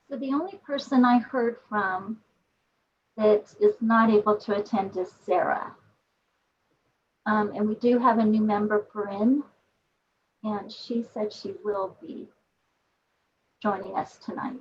So the only person I heard from that is not able to attend is Sarah. And we do have a new member, Bryn, and she said she will be joining us tonight.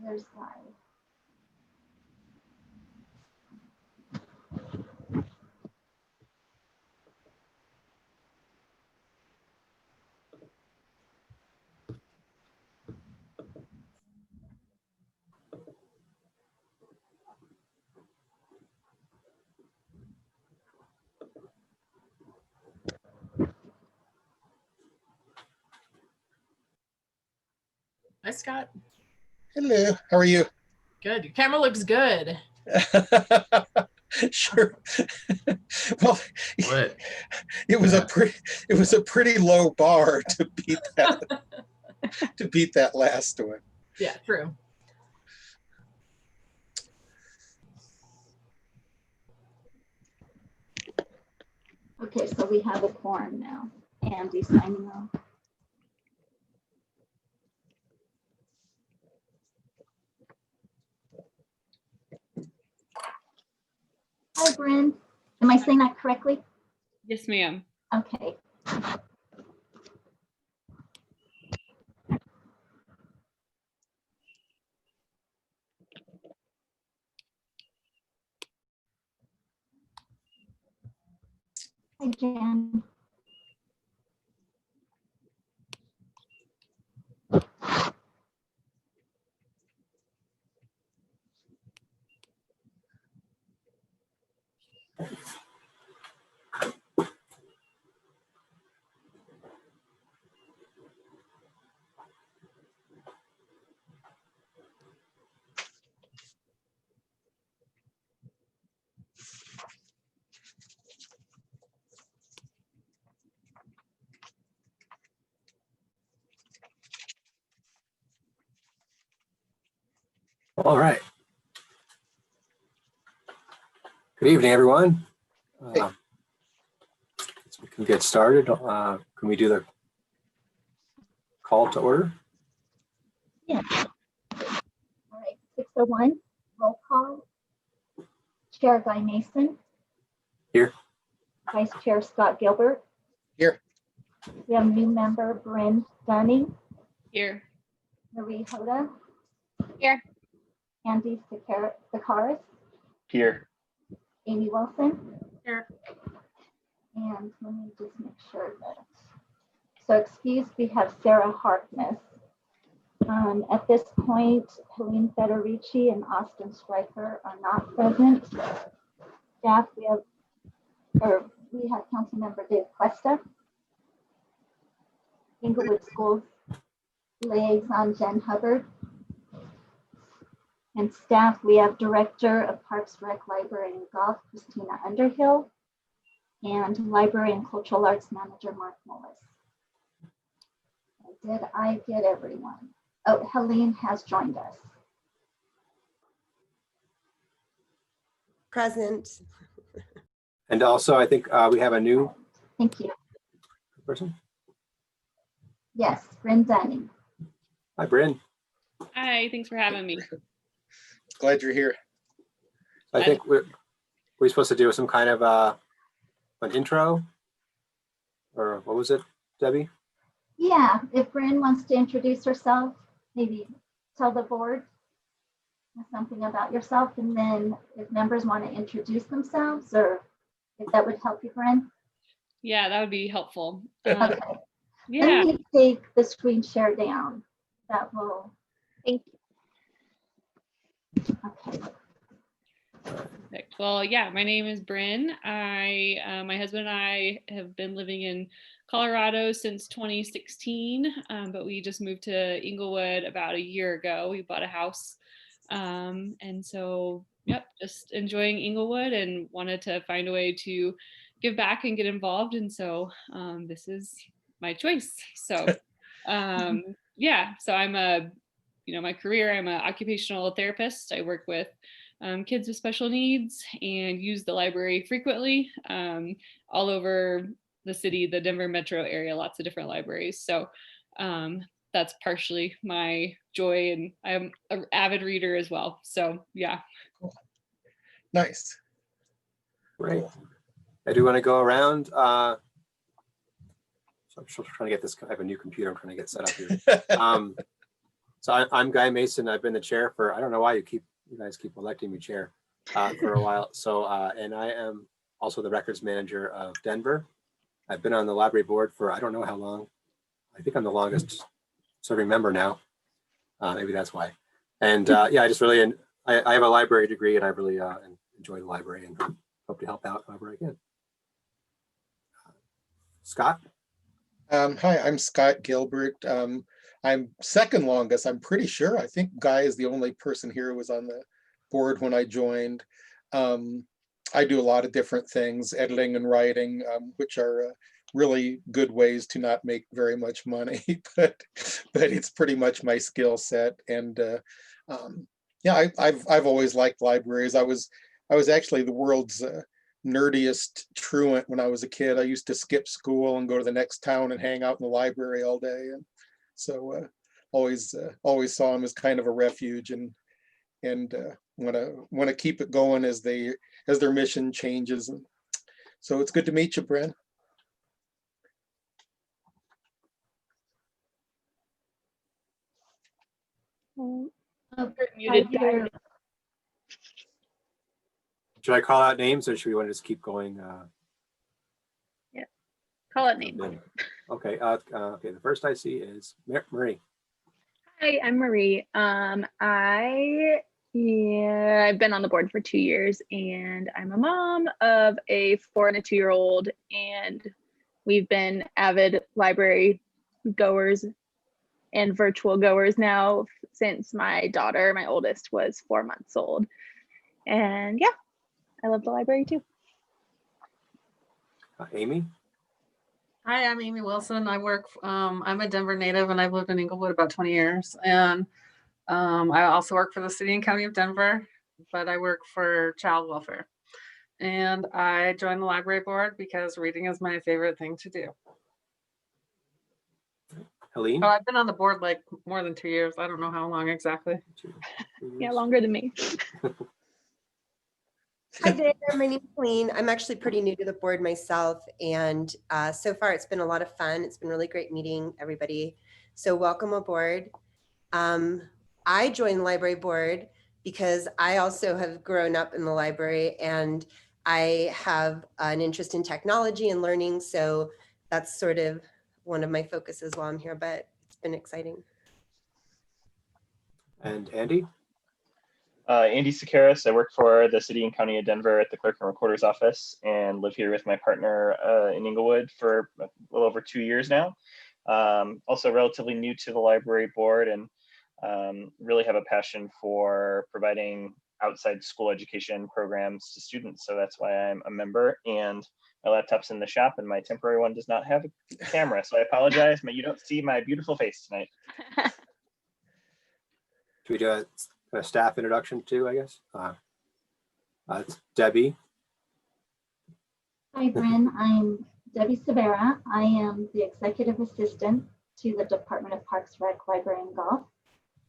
There's live. Hi, Scott. Hello, how are you? Good. Your camera looks good. Sure. Well, What? it was a pretty low bar to beat that last one. Yeah, true. Okay, so we have a quorum now. Andy signing off. Hi, Bryn. Am I saying that correctly? Yes, ma'am. Okay. Hi, Jen. All right. Good evening, everyone. Hey. We can get started. Can we do the call to order? Yeah. All right, 6:01, roll call. Chair Guy Mason. Here. Vice Chair Scott Gilbert. Here. We have new member Bryn Dunning. Here. Marie Hoda. Here. Andy Sakaris. Here. Amy Wilson. Here. And let me just make sure that. So excused, we have Sarah Harkness. At this point, Helene Federici and Austin Stryker are not present. Staff, we have Councilmember Dave Cuesta. Inglewood Schools Liaison Jen Hubbard. And staff, we have Director of Parks, Rec, Library, and Golf, Christina Underhill, and Library and Cultural Arts Manager, Mark Mullis. Did I get everyone? Oh, Helene has joined us. Present. And also, I think we have a new Thank you. person. Yes, Bryn Dunning. Hi, Bryn. Hi, thanks for having me. Glad you're here. I think we're supposed to do some kind of an intro, or what was it, Debbie? Yeah, if Bryn wants to introduce herself, maybe tell the board something about yourself, and then if members want to introduce themselves, or if that would help you, Bryn. Yeah, that would be helpful. Okay. Yeah. Let me take the screen share down. That will. Thank you. Okay. Perfect. Well, yeah, my name is Bryn. My husband and I have been living in Colorado since 2016, but we just moved to Inglewood about a year ago. We bought a house. And so, yep, just enjoying Inglewood and wanted to find a way to give back and get involved. And so this is my choice. So yeah, so my career, I'm an occupational therapist. I work with kids with special needs and use the library frequently all over the city, the Denver metro area, lots of different libraries. So that's partially my joy, and I'm an avid reader as well. So yeah. Nice. Great. I do want to go around. So I'm still trying to get this. I have a new computer I'm trying to get set up here. So I'm Guy Mason. I've been the chair for, I don't know why you guys keep electing me chair for a while. So, and I am also the records manager of Denver. I've been on the library board for, I don't know how long. I think I'm the longest serving member now. Maybe that's why. And yeah, I just really, I have a library degree and I really enjoy the library and hope to help out however I can. Scott? Hi, I'm Scott Gilbert. I'm second longest, I'm pretty sure. I think Guy is the only person here who was on the board when I joined. I do a lot of different things, editing and writing, which are really good ways to not make very much money, but it's pretty much my skill set. And yeah, I've always liked libraries. I was actually the world's nerdiest truant when I was a kid. I used to skip school and go to the next town and hang out in the library all day. And so always saw them as kind of a refuge, and want to keep it going as their mission changes. And so it's good to meet you, Bryn. Muted. Should I call out names or should we want to just keep going? Call it name. Okay. Okay. The first I see is Marie. Hi, I'm Marie. I've been on the board for 2 years, and I'm a mom of a 4 and a 2-year-old, and we've been avid library goers and virtual goers now since my daughter, my oldest, was 4 months old. And yeah, I love the library too. Amy. Hi, I'm Amy Wilson. I'm a Denver native and I've lived in Englewood about 20 years. And I also work for the city and county of Denver, but I work for child welfare. And I joined the library board because reading is my favorite thing to do. Helene. Oh, I've been on the board like more than 2 years. I don't know how long exactly. Yeah, longer than me. Hi there, my name is Helene. I'm actually pretty new to the board myself, and so far it's been a lot of fun. It's been really great meeting everybody. So welcome aboard. I joined the library board because I also have grown up in the library and I have an interest in technology and learning. So that's sort of one of my focuses while I'm here, but it's been exciting. And Andy. Andy Sakaris. I work for the City and County of Denver at the Clerk and Recorder's Office and live here with my partner in Englewood for a little over 2 years now. Also relatively new to the library board and really have a passion for providing outside school education programs to students. So that's why I'm a member, and my laptop's in the shop and my temporary one does not have a camera. So I apologize, but you don't see my beautiful face tonight. Should we do a staff introduction too, I guess? It's Debbie. Hi, Bryn. I'm Debbie Severa. I am the executive assistant to the Department of Parks, Rec, Library, and Golf,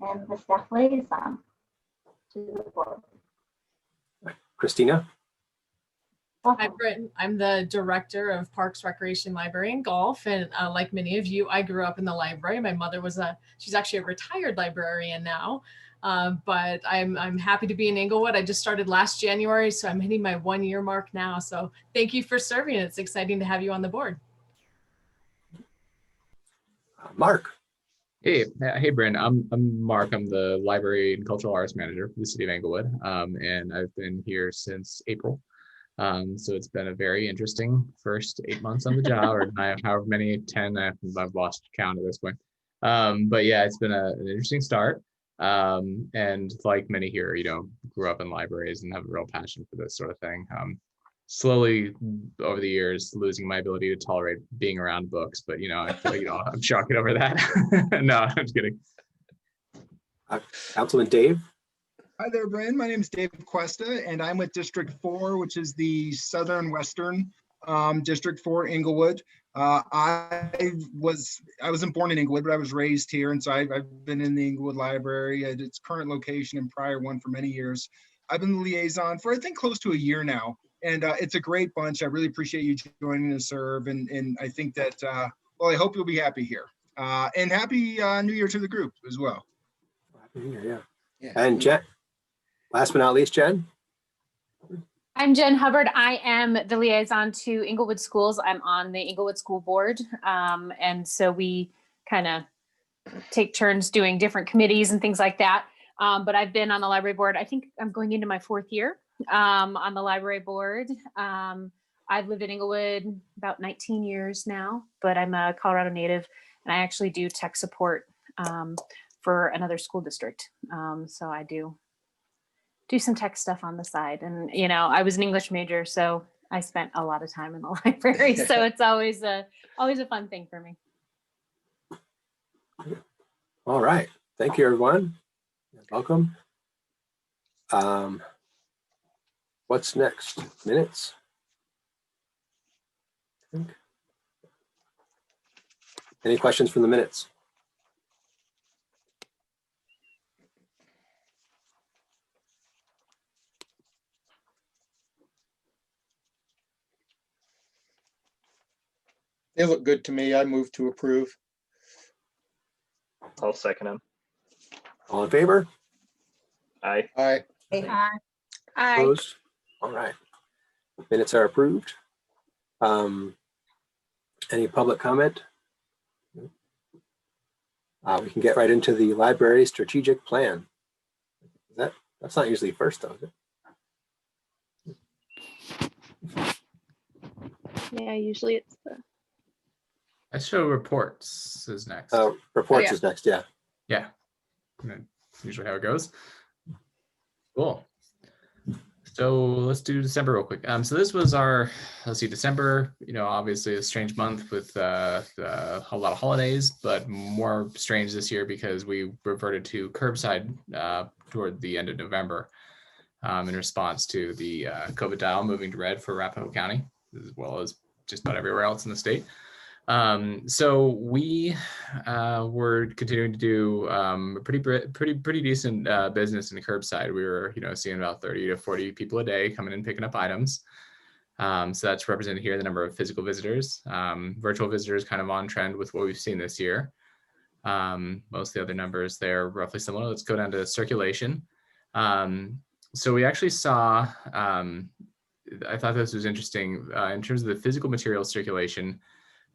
and the staff liaison to the board. Christina. Hi, Britton. I'm the director of Parks, Recreation, Library, and Golf. And like many of you, I grew up in the library. My mother was she's actually a retired librarian now. But I'm happy to be in Englewood. I just started last January, so I'm hitting my 1-year mark now. So thank you for serving. It's exciting to have you on the board. Mark. Hey, Bryn. I'm Mark. I'm the Library and Cultural Arts Manager for the City of Englewood, and I've been here since April. So it's been a very interesting first 8 months on the job, or however many 10 I've lost count at this point. But yeah, it's been an interesting start. And like many here, grew up in libraries and have a real passion for this sort of thing. Slowly over the years losing my ability to tolerate being around books, but I'm sure I'll get over that. No, I'm just kidding. Councilman Dave. Hi there, Bryn. My name is Dave Cuesta, and I'm with District 4, which is the southern western district for Englewood. I wasn't born in Englewood, but I was raised here, and so I've been in the Englewood Library at its current location and prior one for many years. I've been the liaison for I think close to a year now. And it's a great bunch. I really appreciate you joining to serve. And I think that, well, I hope you'll be happy here. And happy New Year to the group as well. Happy New Year, yeah. And Jen, last but not least, Jen. I'm Jen Hubbard. I am the liaison to Inglewood Schools. I'm on the Inglewood School Board. And so we kind of take turns doing different committees and things like that. But I've been on the library board. I think I'm going into my 4th year. On the library board. I've lived in Englewood about 19 years now, but I'm a Colorado native and I actually do tech support for another school district. So I do some tech stuff on the side. And, I was an English major, so I spent a lot of time in the library. So it's always a fun thing for me. All right. Thank you, everyone. Welcome. What's next? Minutes? Any questions from the minutes? They look good to me. I move to approve. I'll second him. All in favor? Aye. Aye. Aye. Opposed? All right. Minutes are approved. Any public comment? We can get right into the library strategic plan. That's not usually first, though, is it? Yeah, usually it's the. I show reports is next. Reports is next, yeah. Yeah, usually how it goes. Cool. So let's do December real quick. So this was December, obviously a strange month with a lot of holidays, but more strange this year because we reverted to curbside toward the end of November in response to the COVID dial moving to red for Arapahoe County, as well as just about everywhere else in the state. So we were continuing to do pretty decent business in the curbside. We were, seeing about 30 to 40 people a day coming in picking up items. So that's represented here, the number of physical visitors. Virtual visitors kind of on trend with what we've seen this year. Most of the other numbers there roughly similar. Let's go down to circulation. So we actually saw, I thought this was interesting in terms of the physical material circulation.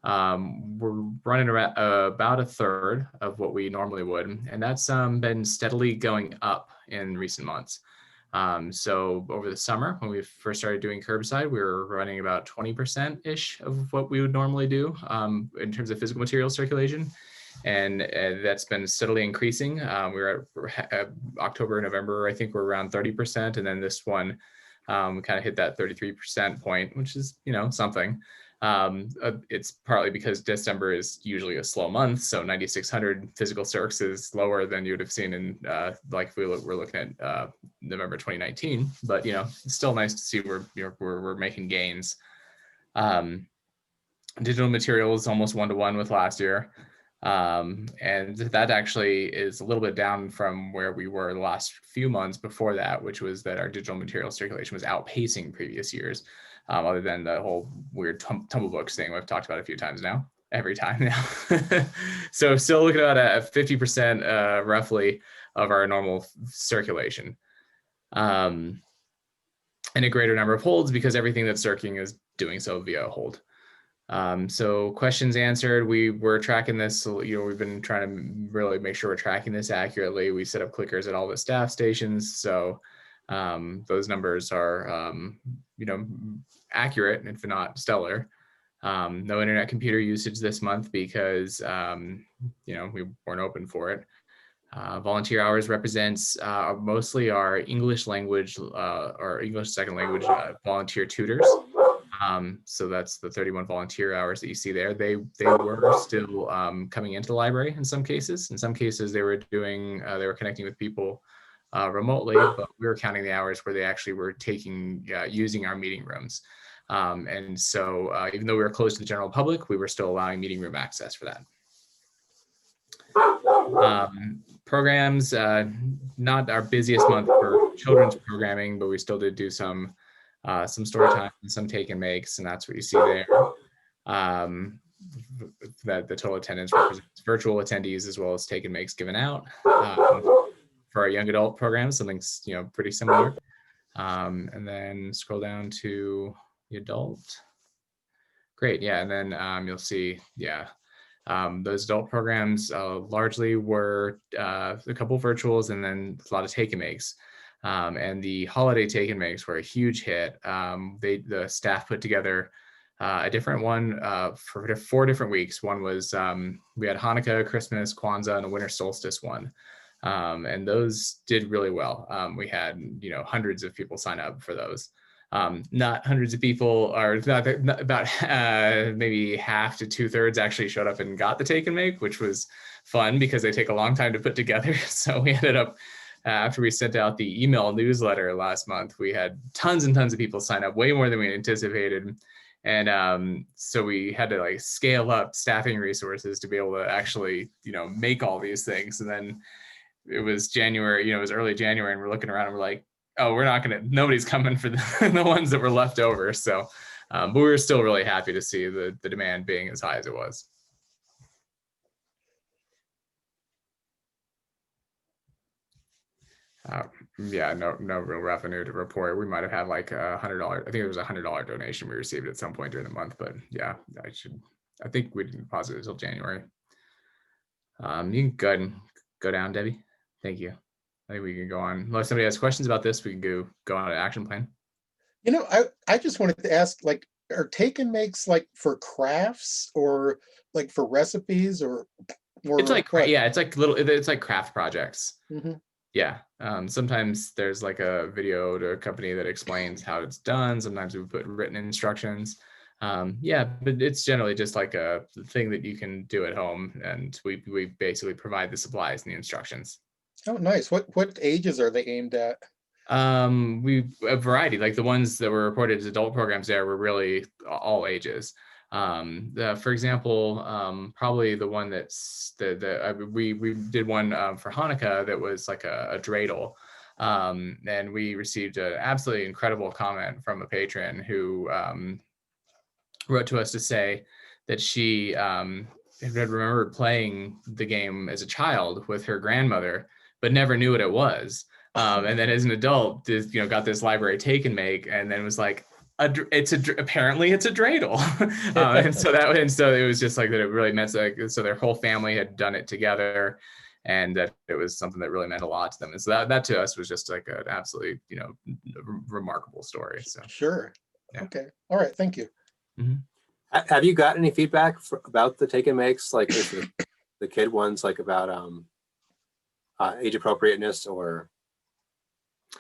We're running around about a third of what we normally would, and that's been steadily going up in recent months. So over the summer, when we first started doing curbside, we were running about 20%-ish of what we would normally do in terms of physical material circulation. And that's been steadily increasing. We were at October, November, I think we're around 30%. And then this one, we kind of hit that 33% point, which is, something. It's partly because December is usually a slow month. So 9,600 physical circs is lower than you would have seen in like if we're looking at November 2019. But, it's still nice to see we're making gains. Digital materials almost 1-to-1 with last year. And that actually is a little bit down from where we were the last few months before that, which was that our digital material circulation was outpacing previous years, other than the whole weird tumblebooks thing we've talked about a few times now, every time now. So still looking at a 50% roughly of our normal circulation. And a greater number of holds because everything that's circling is doing so via a hold. So questions answered, we were tracking this, we've been trying to really make sure we're tracking this accurately. We set up clickers at all the staff stations. So those numbers are, accurate, if not stellar. No internet computer usage this month because, we weren't open for it. Volunteer hours represents mostly our English language or English second language volunteer tutors. So that's the 31 volunteer hours that you see there. They were still coming into the library in some cases. In some cases, they were connecting with people remotely, but we were counting the hours where they actually were using our meeting rooms. And so even though we were closed to the general public, we were still allowing meeting room access for that. Programs, not our busiest month for children's programming, but we still did do some story time and some take and makes, and that's what you see there. That the total attendance represents virtual attendees as well as take and makes given out. For our young adult program, something's pretty similar. And then scroll down to the adult. Great, yeah, and then you'll see, those adult programs largely were a couple virtuals and then a lot of take and makes. And the holiday take and makes were a huge hit. The staff put together a different one for 4 different weeks. One was we had Hanukkah, Christmas, Kwanzaa, and a winter solstice one. And those did really well. We had hundreds of people sign up for those. Not hundreds of people, or about maybe half to 2/3 actually showed up and got the take and make, which was fun because they take a long time to put together. So we ended up, after we sent out the email newsletter last month, we had tons and tons of people sign up, way more than we anticipated. And so we had to scale up staffing resources to be able to actually, make all these things. And then it was January, it was early January, and we're looking around and we're like, oh, nobody's coming for the ones that were left over. So, but we were still really happy to see the demand being as high as it was. No real revenue to report. We might have had like $100. I think it was $100 donation we received at some point during the month, but yeah, I think we didn't deposit it until January. You can go ahead and go down, Debbie. Thank you. I think we can go on. Unless somebody has questions about this, we can go on an action plan. I just wanted to ask, are take and makes for crafts or for recipes or it's it's like craft projects. Mm-hmm. Yeah. Sometimes there's a video to a company that explains how it's done. Sometimes we put written instructions. But it's generally just a thing that you can do at home, and we basically provide the supplies and the instructions. Oh, nice. What ages are they aimed at? A variety, the ones that were reported as adult programs there were really all ages. For example, probably the one that's we did one for Hanukkah that was a dreidel. And we received an absolutely incredible comment from a patron who wrote to us to say that she had remembered playing the game as a child with her grandmother, but never knew what it was. And then as an adult, got this library take and make, and then was like, apparently it's a dreidel. and so it was just that it really meant so their whole family had done it together, and that it was something that really meant a lot to them. And so that to us was just an absolutely remarkable story. So sure. Yeah. Okay. All right. Thank you. Mm-hmm. Have you got any feedback about the take and makes, the kid ones, about age appropriateness or?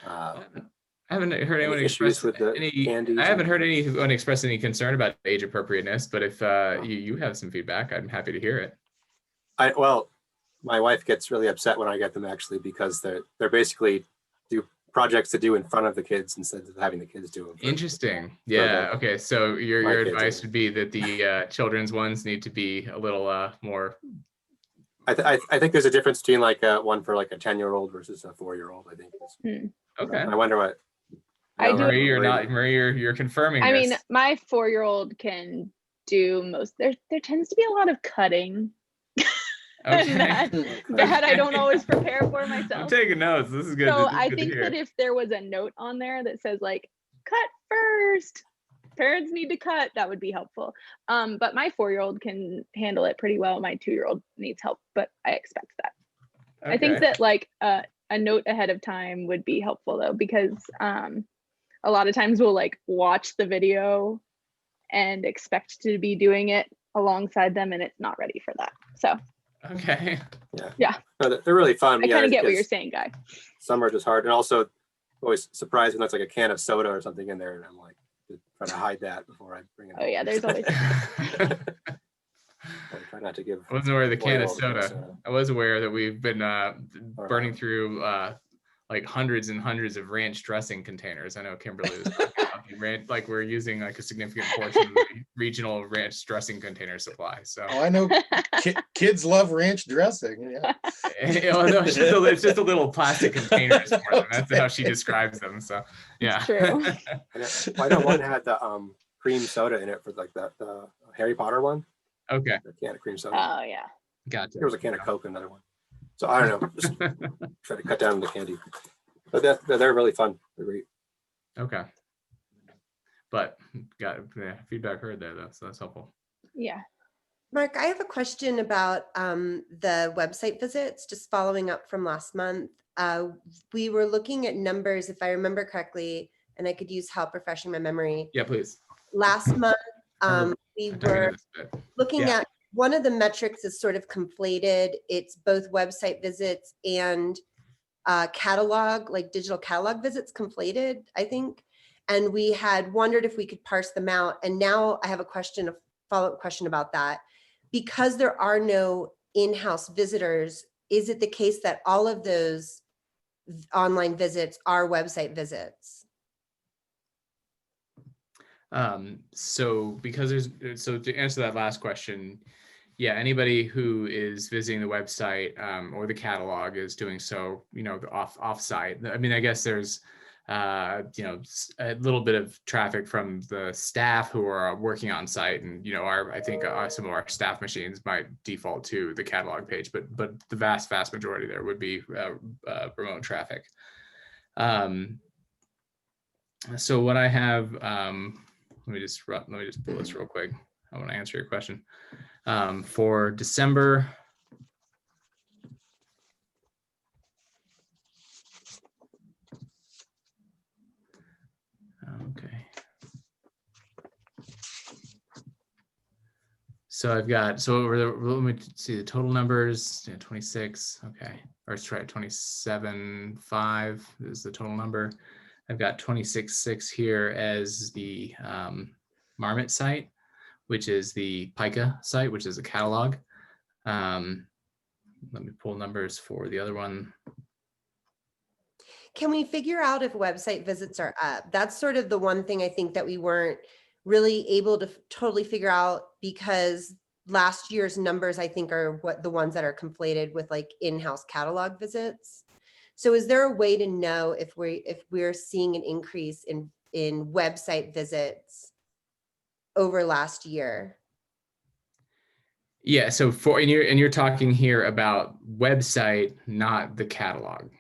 I haven't heard anyone express I haven't heard anyone express any concern about age appropriateness, but if you have some feedback, I'm happy to hear it. Well, my wife gets really upset when I get them, actually, because they're basically do projects to do in front of the kids instead of having the kids do them. Interesting. Yeah. Okay. So your advice would be that the children's ones need to be a little more. I think there's a difference between one for a 10-year-old versus a 4-year-old, I think. Okay. I wonder what. Marie, you're confirming I this. mean, my 4-year-old can do most. There tends to be a lot of cutting. Okay. that I don't always prepare for myself. I'm taking notes. This is good. So I think that if there was a note on there that says cut first, parents need to cut, that would be helpful. But my 4-year-old can handle it pretty well. My 2-year-old needs help, but I expect that. I think that like a note ahead of time would be helpful though, because a lot of times we'll like watch the video and expect to be doing it alongside them, and it's not ready for that. So Okay. yeah, No, they're really fun. I Yeah, kind of get what it's- you're saying, Guy. Some are just hard, and also always surprised when that's like a can of soda or something in there, and I'm like trying to hide that before I bring it. Oh yeah, there's always I try not to give. I wasn't aware of the can of all the can of soda. I was aware that we've been burning through like hundreds and hundreds of ranch dressing containers. I know Kimberly was talking about the ranch, like we're using like a significant portion of the regional ranch dressing container supply. So Oh, I know kids love ranch dressing. Yeah. No, it's just a little plastic containers for them. That's how she describes them. So yeah. It's true. I know one had the cream soda in it for like the Harry Potter one. Okay. The can of cream soda. Oh yeah. Gotcha. There was a can of Coke, another one. So I don't know. Just try to cut down the candy. But they're really fun. They're great. Okay. But got feedback heard there though, so that's helpful. Yeah. Mark, I have a question about the website visits, just following up from last month. We were looking at numbers, if I remember correctly, and I could use help refreshing my memory. Yeah, please. Last month, we were looking at one of the metrics is sort of conflated. It's both website visits and catalog, like digital catalog visits conflated, I think. And we had wondered if we could parse them out. And now I have a follow-up question about that. Because there are no in-house visitors, is it the case that all of those online visits are website visits? So to answer that last question, yeah, anybody who is visiting the website or the catalog is doing so, off-site. I mean, I guess there's a little bit of traffic from the staff who are working on site, and I think some of our staff machines might default to the catalog page, but the vast majority there would be remote traffic. So what I have, let me just pull this real quick. I want to answer your question. For December, okay. So I've got, let me see the total numbers, 26, okay. Or let's try 27.5 is the total number. I've got 26.6 here as the Marmot site, which is the PICA site, which is a catalog. Let me pull numbers for the other one. Can we figure out if website visits are up? That's sort of the one thing I think that we weren't really able to totally figure out, because last year's numbers, I think, are the ones that are conflated with like in-house catalog visits. So is there a way to know if we're seeing an increase in website visits over last year? Yeah, so and you're talking here about website, not the catalog.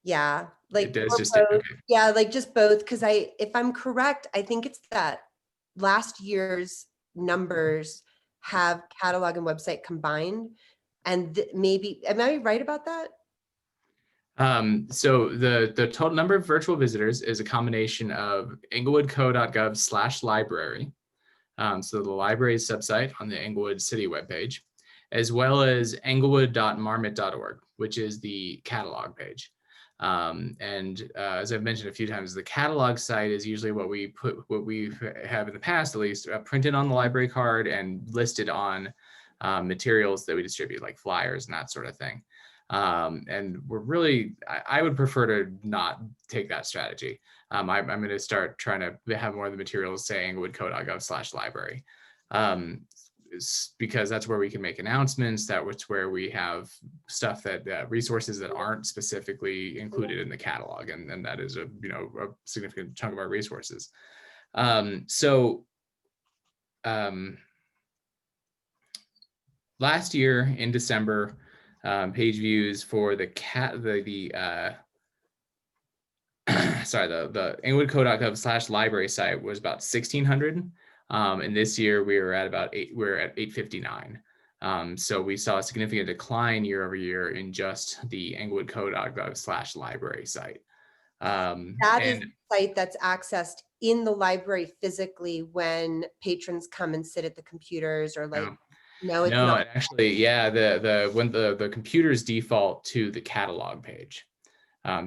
Yeah, like it does just both. Yeah, like just both, because if I'm correct, I think it's that last year's numbers have catalog and website combined, and maybe, am I right about that? So the total number of virtual visitors is a combination of englewoodco.gov/library. So the library subsite on the Englewood City webpage, as well as englewood.marmot.org, which is the catalog page. As I've mentioned a few times, the catalog site is usually what we have in the past, at least, printed on the library card and listed on materials that we distribute, like flyers and that sort of thing. And I would prefer to not take that strategy. I'm going to start trying to have more of the materials say englewoodco.gov/library, because that's where we can make announcements. That's where we have stuff that resources that aren't specifically included in the catalog, and that is a significant chunk of our resources. Last year in December, page views for the the englewoodco.gov/library site was about 1,600. And this year we were at about we're at 859. So we saw a significant decline year over year in just the englewoodco.gov/library site. That is the site that's accessed in the library physically when patrons come and sit at the computers, or like, no, it's not. Actually, yeah, when the computers default to the catalog page.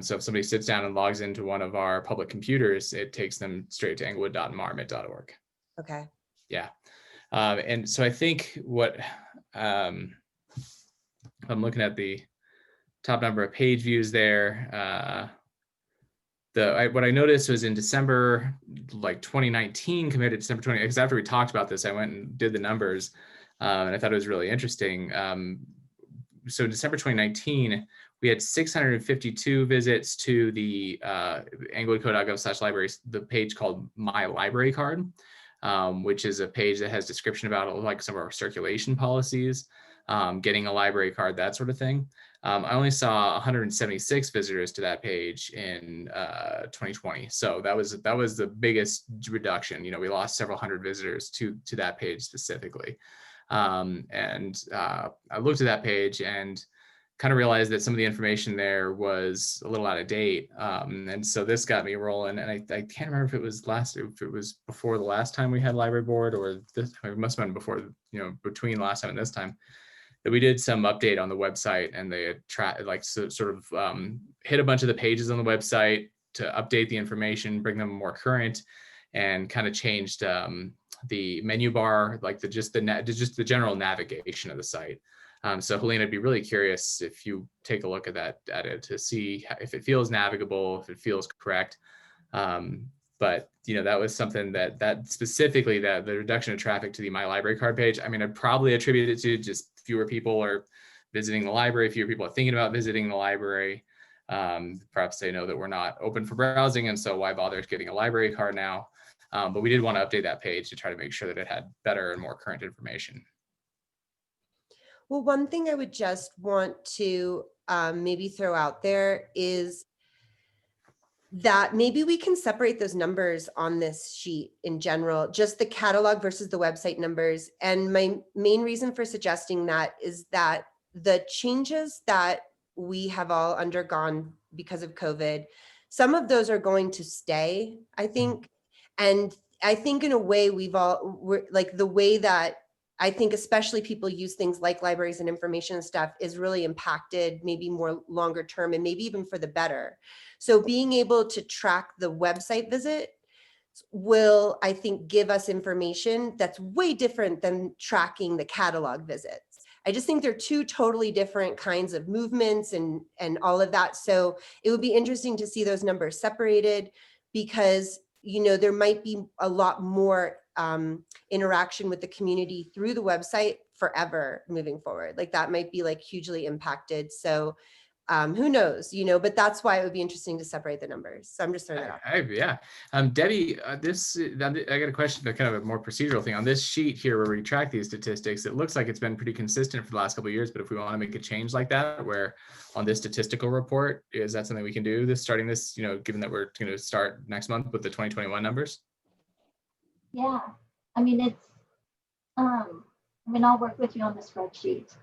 So if somebody sits down and logs into one of our public computers, it takes them straight to englewood.marmot.org. Okay. Yeah. And so I think what I'm looking at the top number of page views there. What I noticed was in December, like 2019 compared to December 20, because after we talked about this, I went and did the numbers, and I thought it was really interesting. So in December 2019, we had 652 visits to the englewoodco.gov/libraries, the page called My Library Card, which is a page that has description about like some of our circulation policies, getting a library card, that sort of thing. I only saw 176 visitors to that page in 2020. So that was the biggest reduction. You know, we lost several hundred visitors to that page specifically. And I looked at that page and kind of realized that some of the information there was a little out of date. And so this got me rolling, and I can't remember if it was before the last time we had library board, or this, it must have been before, you know, between last time and this time, that we did some update on the website, and they hit a bunch of the pages on the website to update the information, bring them more current, and kind of changed the menu bar, like just the general navigation of the site. So Helena, I'd be really curious if you take a look at it to see if it feels navigable, if it feels correct. But you know, that was something that specifically, that the reduction of traffic to the My Library Card page, I mean, I'd probably attribute it to just fewer people are visiting the library, fewer people are thinking about visiting the library. Perhaps they know that we're not open for browsing, and so why bother getting a library card now? But we did want to update that page to try to make sure that it had better and more current information. Well, one thing I would just want to maybe throw out there is that maybe we can separate those numbers on this sheet in general, just the catalog versus the website numbers. And my main reason for suggesting that is that the changes that we have all undergone because of COVID, some of those are going to stay, I think. And I think in a way we're like, the way that I think especially people use things like libraries and information and stuff is really impacted, maybe more longer term, and maybe even for the better. So being able to track the website visit will, I think, give us information that's way different than tracking the catalog visits. I just think they're two totally different kinds of movements and all of that. So it would be interesting to see those numbers separated, because, you know, there might be a lot more interaction with the community through the website forever moving forward. Like that might be like hugely impacted. So who knows, you know, but that's why it would be interesting to separate the numbers. So I'm just throwing that out. Yeah. Debbie, I got a question, kind of a more procedural thing on this sheet here where we track these statistics. It looks like it's been pretty consistent for the last couple of years, but if we want to make a change like that, where on this statistical report, is that something we can do starting this, you know, given that we're going to start next month with the 2021 numbers? Yeah, I mean, I'll work with you on the spreadsheet.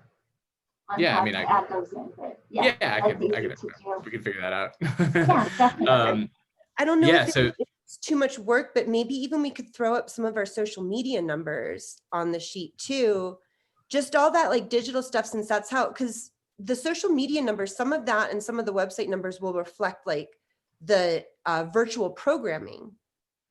Yeah, I mean, I add those in, but yeah, we can figure that out. Yeah, definitely. I don't know if it's too much work, but maybe even we could throw up some of our social media numbers on the sheet too. Just all that like digital stuff, since that's how, because the social media numbers, some of that and some of the website numbers will reflect like the virtual programming.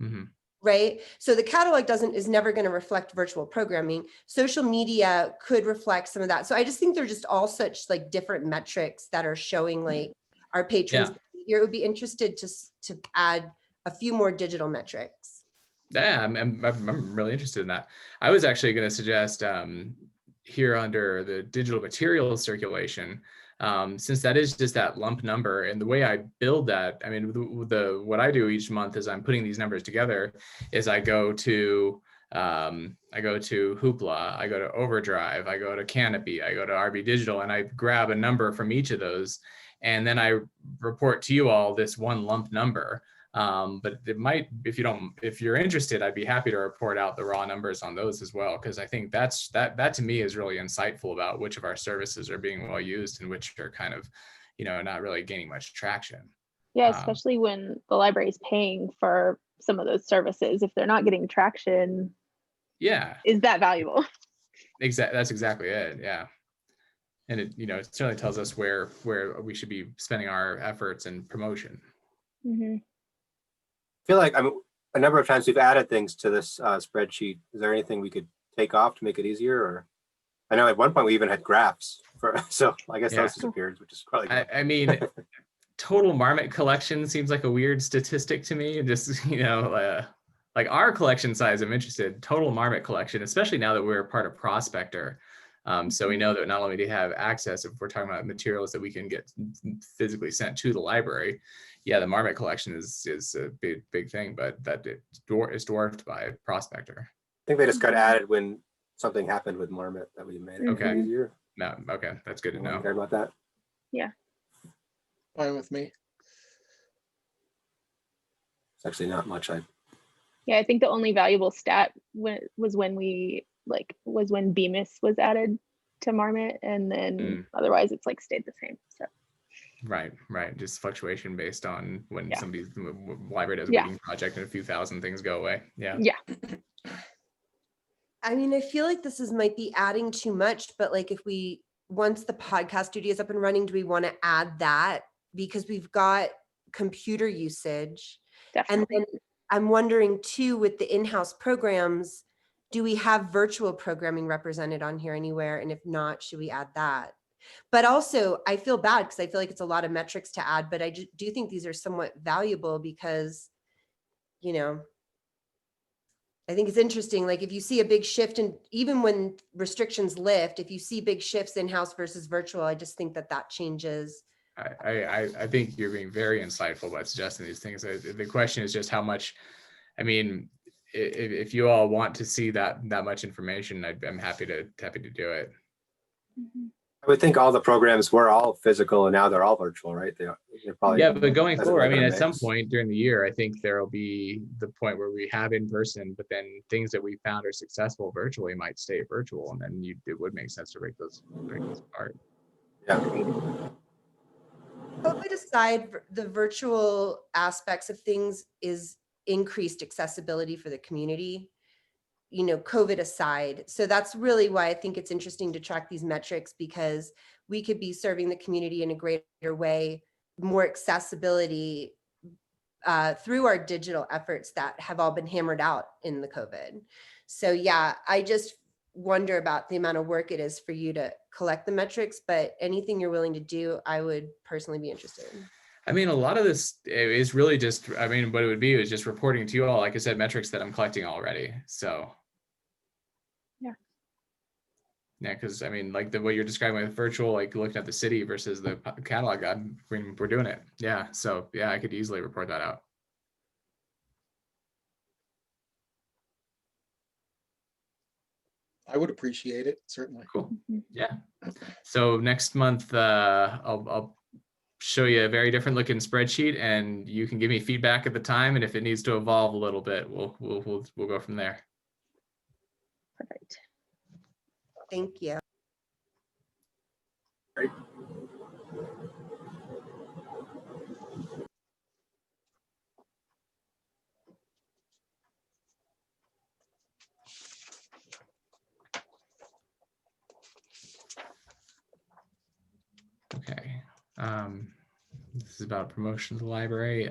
Mm-hmm. Right? So the catalog is never going to reflect virtual programming. Social media could reflect some of that. So I just think they're just all such like different metrics that are showing like our patrons behavior. It would be interested to add a few more digital metrics. Yeah, I'm really interested in that. I was actually going to suggest here under the digital materials circulation, since that is just that lump number, and the way I build that, I mean, what I do each month is I'm putting these numbers together is I go to Hoopla, I go to Overdrive, I go to Canopy, I go to RB Digital, and I grab a number from each of those, and then I report to you all this one lump number. But it might, if you're interested, I'd be happy to report out the raw numbers on those as well, because I think that to me is really insightful about which of our services are being well used and which are kind of, not really gaining much traction. Yeah, especially when the library is paying for some of those services. If they're not getting traction, yeah, is that valuable? That's exactly it. Yeah. And it, it certainly tells us where we should be spending our efforts and promotion. Mm-hmm. I feel like a number of times we've added things to this spreadsheet. Is there anything we could take off to make it easier? Or I know at one point we even had graphs so I guess those disappeared, which is probably good. I mean, total marmot collection seems like a weird statistic to me. Just, like our collection size, I'm interested. Total marmot collection, especially now that we're part of Prospector. So we know that not only do you have access, if we're talking about materials that we can get physically sent to the library, the marmot collection is a big thing, but that is dwarfed by Prospector. I think they just got added when something happened with marmot that we made it easier. No, okay, that's good to know. Care about that? Yeah. Fine with me. It's actually not much. I think the only valuable stat was when Bemis was added to Marmot, and then otherwise it's like stayed the same. So right, just fluctuation based on when somebody's library does a reading project and a few thousand things go away. Yeah. I mean, I feel like might be adding too much, but like once the podcast studio is up and running, do we want to add that? Because we've got computer usage. Definitely. And then I'm wondering too, with the in-house programs, do we have virtual programming represented on here anywhere? And if not, should we add that? But also I feel bad because I feel like it's a lot of metrics to add, but I do think these are somewhat valuable because, I think it's interesting. Like if you see a big shift, and even when restrictions lift, if you see big shifts in-house versus virtual, I just think that changes. I think you're being very insightful by suggesting these things. The question is just how much. I mean, if you all want to see that much information, I'm happy to do it. Mm-hmm. I would think all the programs were all physical and now they're all virtual, right? They're probably but going forward, I mean, at some point during the year, I think there will be the point where we have in person, but then things that we found are successful virtually might stay virtual, and then it would make sense to break those apart. Yeah. COVID aside, the virtual aspects of things is increased accessibility for the community, COVID aside. So that's really why I think it's interesting to track these metrics, because we could be serving the community in a greater way, more accessibility through our digital efforts that have all been hammered out in the COVID. So I just wonder about the amount of work it is for you to collect the metrics, but anything you're willing to do, I would personally be interested in. I mean, a lot of this is really just, what it would be is just reporting to you all, like I said, metrics that I'm collecting already. So. Yeah, because I mean, like what you're describing with virtual, like looking at the city versus the catalog, we're doing it. Yeah, so I could easily report that out. I would appreciate it, certainly. Cool. Yeah. So next month, I'll show you a very different looking spreadsheet, and you can give me feedback at the time. And if it needs to evolve a little bit, we'll go from there. Perfect. Thank you. Great. Okay. This is about promotion to the library.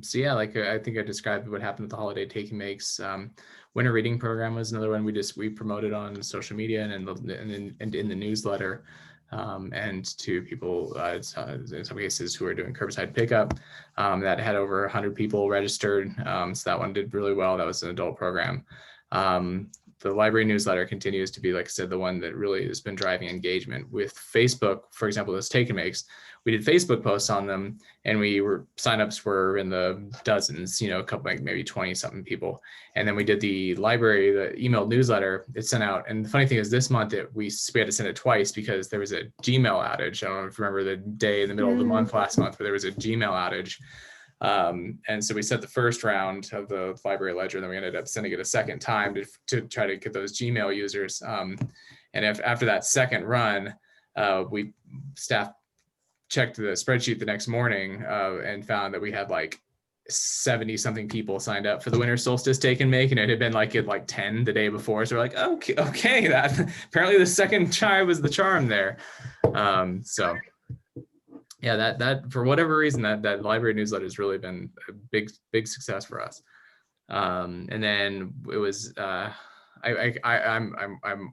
So like I think I described what happened with the holiday taking makes. Winter reading program was another one we promoted on social media and in the newsletter, and to people in some cases who are doing curbside pickup. That had over 100 people registered. So that one did really well. That was an adult program. The library newsletter continues to be, like I said, the one that really has been driving engagement. With Facebook, for example, those take and makes, we did Facebook posts on them, and signups were in the dozens, a couple, like maybe 20 something people. And then we did the library, the email newsletter, it sent out. And the funny thing is this month we had to send it twice because there was a Gmail outage. I don't know if you remember the day in the middle of the month last month where there was a Gmail outage. And so we sent the first round of the library ledger, and then we ended up sending it a second time to try to get those Gmail users. And after that second run, staff checked the spreadsheet the next morning and found that we had like 70 something people signed up for the winter solstice take and make, and it had been like 10 the day before. So we're like, okay, that apparently the second try was the charm there. So yeah, that for whatever reason, that library newsletter has really been a big success for us. And then it was I'm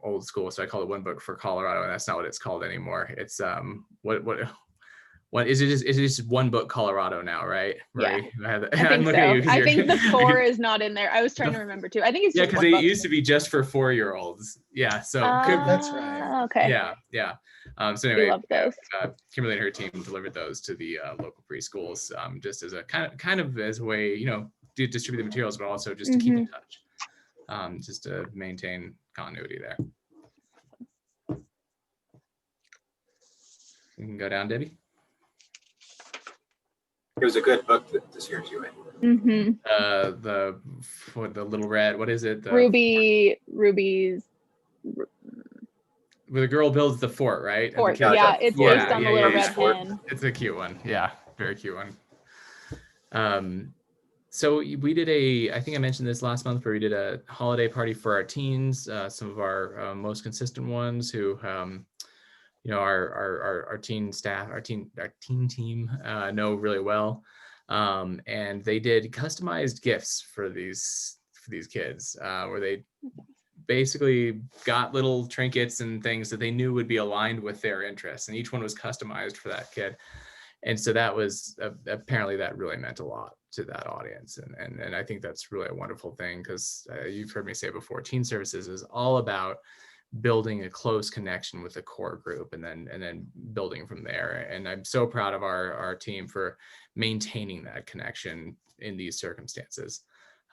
old school, so I call it One Book for Colorado, and that's not what it's called anymore. It's what is it? Is it just One Book Colorado now, right? Yeah, Right. I think so. I think the 4 is not in there. I was trying to remember too. I think it's just because it used to be just for 4-year-olds. Yeah, so That's right. Okay. Yeah. So anyway, We love those. Kimberly and her team delivered those to the local preschools, just as a kind of as a way, to distribute the materials, but also just to keep in touch, just to maintain continuity there. You can go down, Debbie. It was a good book this year too. The little red, what is it? Ruby's. Where the girl builds the fort, right? Fort, yeah, it's based on the little red hen. It's a cute one. Yeah, very cute one. So we did I think I mentioned this last month, where we did a holiday party for our teens, some of our most consistent ones who, our teen staff, our teen team know really well. And they did customized gifts for these kids, where they basically got little trinkets and things that they knew would be aligned with their interests, and each one was customized for that kid. And so that was apparently that really meant a lot to that audience, and I think that's really a wonderful thing, because you've heard me say before, teen services is all about building a close connection with the core group, and then building from there. And I'm so proud of our team for maintaining that connection in these circumstances.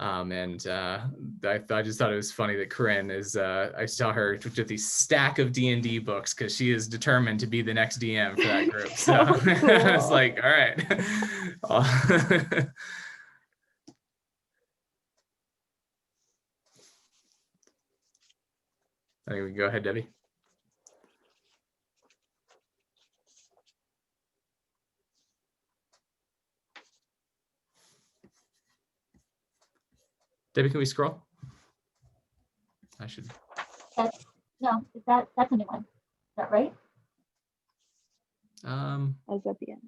I just thought it was funny that Corinne is, I saw her with this stack of D&D books, because she is determined to be the next DM for that group. So I was like, all right. I think we can go ahead, Debbie. Debbie, can we scroll? I should. That's a new one. Is that right? That's at the end.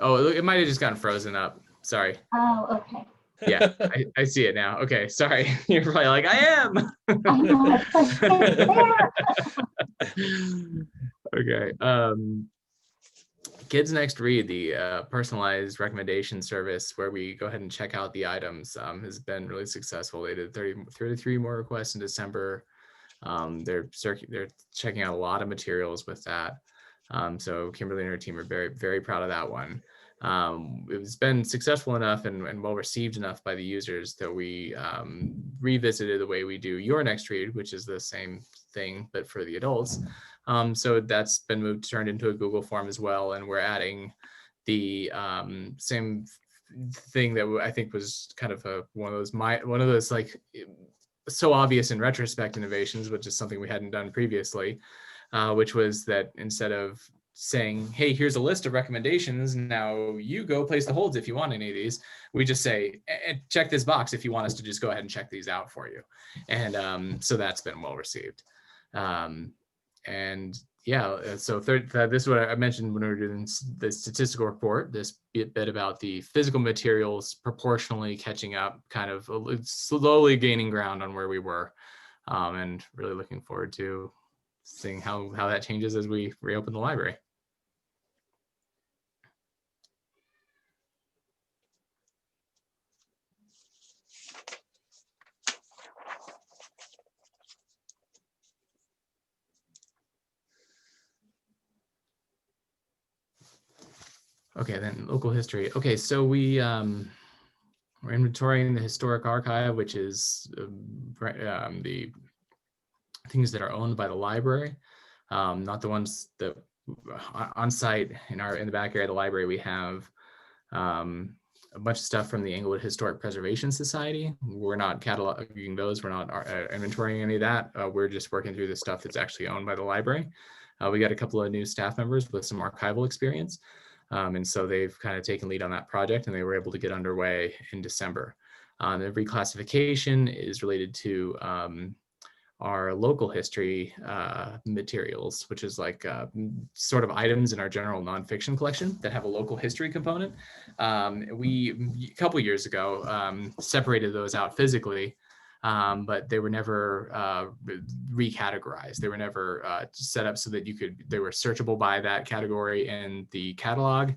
Oh, it might have just gotten frozen up. Sorry. Oh, okay. Yeah, I see it now. Okay, sorry. You're probably like, I am. I know, Okay. Kids Next Read, the personalized recommendation service where we go ahead and check out the items, has been really successful. They did 33 more requests in December. They're checking out a lot of materials with that. So Kimberly and her team are very, very proud of that one. It's been successful enough and well received enough by the users that we revisited the way we do Your Next Read, which is the same thing but for the adults. So that's been turned into a Google form as well, and we're adding the same thing that I think was kind of one of those like so obvious in retrospect innovations, which is something we hadn't done previously, which was that instead of saying, hey, here's a list of recommendations, now you go place the holds if you want any of these, we just say, check this box if you want us to just go ahead and check these out for you. And so that's been well received. And yeah, so this is what I mentioned when we were doing the statistical report, this bit about the physical materials proportionally catching up, kind of slowly gaining ground on where we were, and really looking forward to seeing how that changes as we reopen the library. Okay, then local history. Okay, so we're inventorying the historic archive, which is the things that are owned by the library, not the ones that on site in the back area of the library. We have a bunch of stuff from the Englewood Historic Preservation Society. We're not cataloging those. We're not inventorying any of that. We're just working through the stuff that's actually owned by the library. We got a couple of new staff members with some archival experience. And so they've kind of taken lead on that project, and they were able to get underway in December. The reclassification is related to our local history materials, which is like sort of items in our general nonfiction collection that have a local history component. We, a couple years ago, separated those out physically, but they were never recategorized. They were never set up so that they were searchable by that category in the catalog,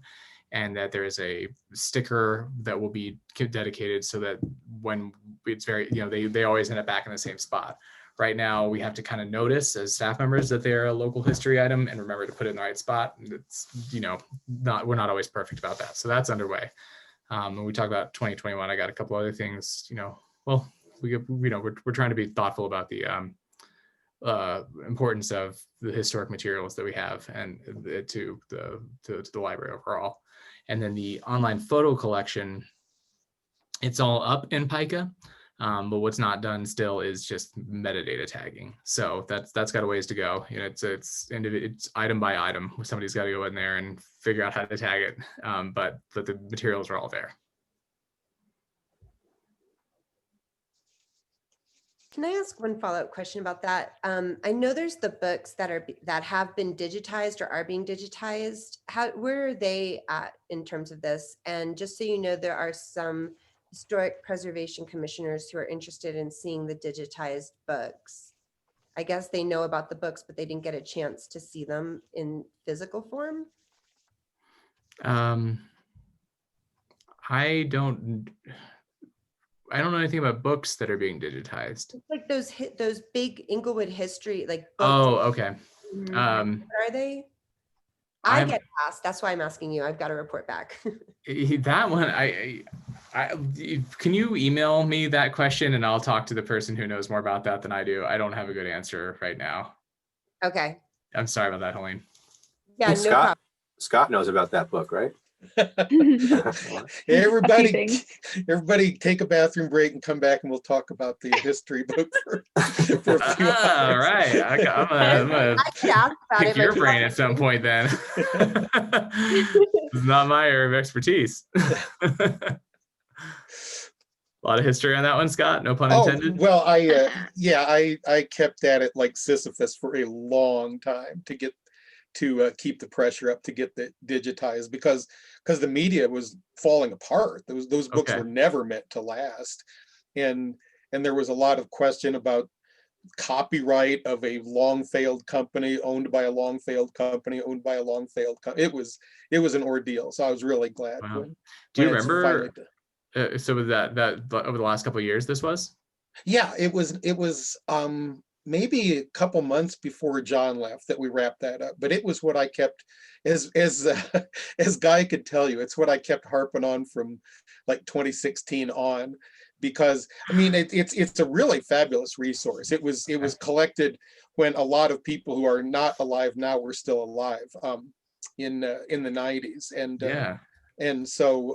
and that there is a sticker that will be dedicated so that when it's very, they always end up back in the same spot. Right now, we have to kind of notice as staff members that they're a local history item and remember to put it in the right spot. It's, we're not always perfect about that. So that's underway. When we talk about 2021, I got a couple other things, well, we're trying to be thoughtful about the importance of the historic materials that we have and to the library overall. And then the online photo collection, it's all up in Pica. But what's not done still is just metadata tagging. So that's got a ways to go. It's item by item. Somebody's got to go in there and figure out how to tag it. But the materials are all there. Can I ask one follow-up question about that? I know there's the books that have been digitized or are being digitized. Where are they at in terms of this? And just so you know, there are some historic preservation commissioners who are interested in seeing the digitized books. I guess they know about the books, but they didn't get a chance to see them in physical form. I don't know anything about books that are being digitized. It's like those big Inglewood history, like books. Oh, okay. What are they? I get asked. That's why I'm asking you. I've got to report back. That one, can you email me that question and I'll talk to the person who knows more about that than I do. I don't have a good answer right now. Okay. I'm sorry about that, Helene. Yeah, no problem. Scott knows about that book, right? Everybody take a bathroom break and come back and we'll talk about the history book for a few hours. All right. I'm gonna pick your brain at some point then. It's not my area of expertise. A lot of history on that one, Scott, no pun intended. Well, I kept at it like Sisyphus for a long time to keep the pressure up to get the digitized because the media was falling apart. Those books were never meant to last. And there was a lot of question about copyright of a long failed company owned by a long failed company owned by a long failed company. It was an ordeal. So I was really glad. Wow. Do you remember? So was that over the last couple of years this was? Yeah, it was maybe a couple months before John left that we wrapped that up, but it was what I kept as Guy could tell you, it's what I kept harping on from like 2016 on, because I mean, it's a really fabulous resource. It was collected when a lot of people who are not alive now were still alive in the 90s. And so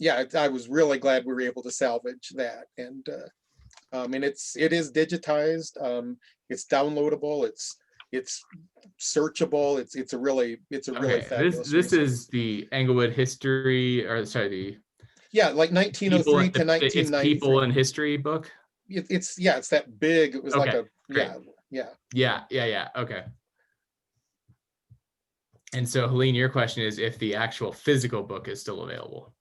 I was really glad we were able to salvage that. And it is digitized. It's downloadable. It's searchable. It's a really fabulous. This is the Englewood history, or sorry, like 1903 to 1993. It's people in history book. It's that big. It was like a okay. And so, Helene, your question is if the actual physical book is still available.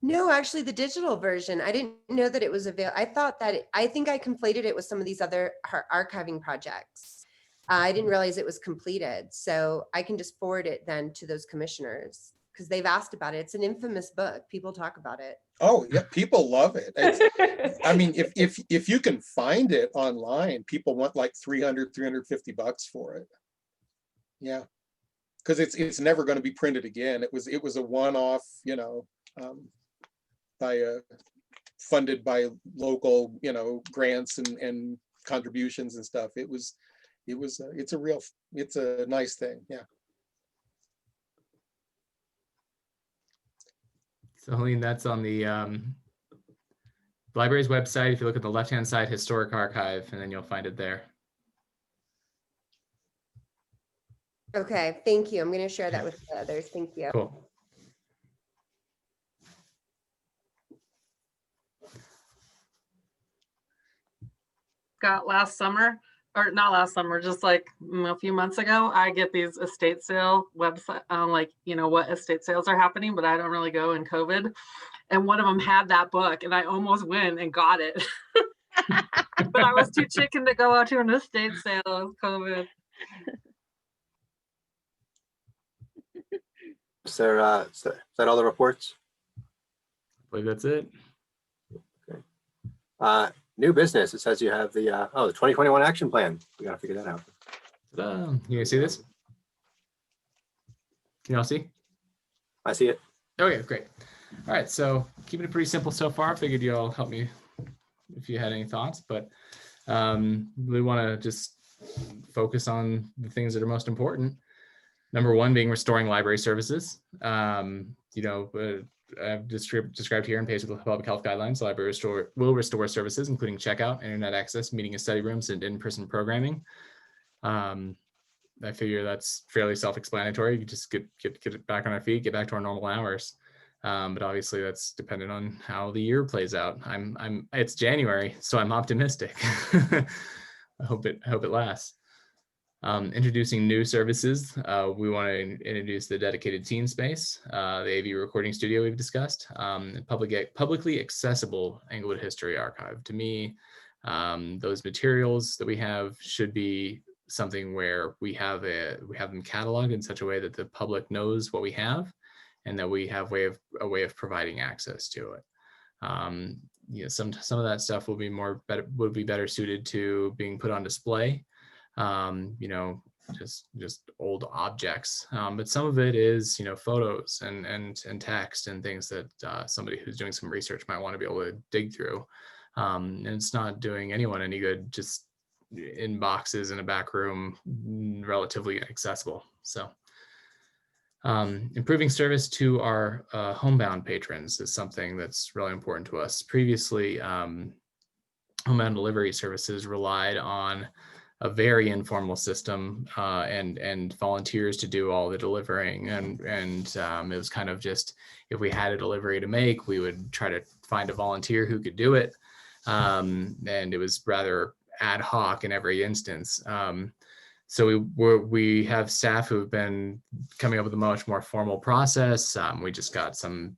No, actually the digital version, I didn't know that it was available. I thought that, I think I conflated it with some of these other archiving projects. I didn't realize it was completed. So I can just forward it then to those commissioners because they've asked about it. It's an infamous book. People talk about it. Oh yeah, people love it. I mean, if you can find it online, people want like $350 for it. Yeah, because it's never going to be printed again. It was a one-off, funded by local, grants and contributions and stuff. It's a nice thing. Yeah. So Helene, that's on the library's website. If you look at the left-hand side, Historic Archive, and then you'll find it there. Okay, thank you. I'm going to share that with the others. Thank you. Cool. Got last summer, or not last summer, just like a few months ago, I get these estate sale website, like, you know, what estate sales are happening, but I don't really go in COVID. And one of them had that book and I almost went and got it. But I was too chicken to go out to an estate sale with COVID. Is that all the reports? I believe that's it. Okay. New business. It says you have the the 2021 action plan. We got to figure that out. You guys see this? Can you all see? I see it. Okay, great. All right, so keeping it pretty simple so far. Figured you all help me if you had any thoughts, but we want to just focus on the things that are most important. Number one being restoring library services. You know, I've described here in page of the public health guidelines, the library will restore services, including checkout, internet access, meeting and study rooms, and in-person programming. I figure that's fairly self-explanatory. You just get it back on our feet, get back to our normal hours. But obviously that's dependent on how the year plays out. It's January, so I'm optimistic. I hope it lasts. Introducing new services. We want to introduce the dedicated teen space, the AV recording studio we've discussed, publicly accessible Englewood History Archive. To me, those materials that we have should be something where we have them cataloged in such a way that the public knows what we have, and that we have a way of providing access to it. You know, some of that stuff would be better suited to being put on display. You know, just old objects, but some of it is, you know, photos and text and things that somebody who's doing some research might want to be able to dig through. And it's not doing anyone any good just in boxes in a back room, relatively inaccessible. So improving service to our homebound patrons is something that's really important to us. Previously, homebound delivery services relied on a very informal system and volunteers to do all the delivering, and it was kind of just, if we had a delivery to make, we would try to find a volunteer who could do it, and it was rather ad hoc in every instance. So we have staff who've been coming up with a much more formal process. We just got some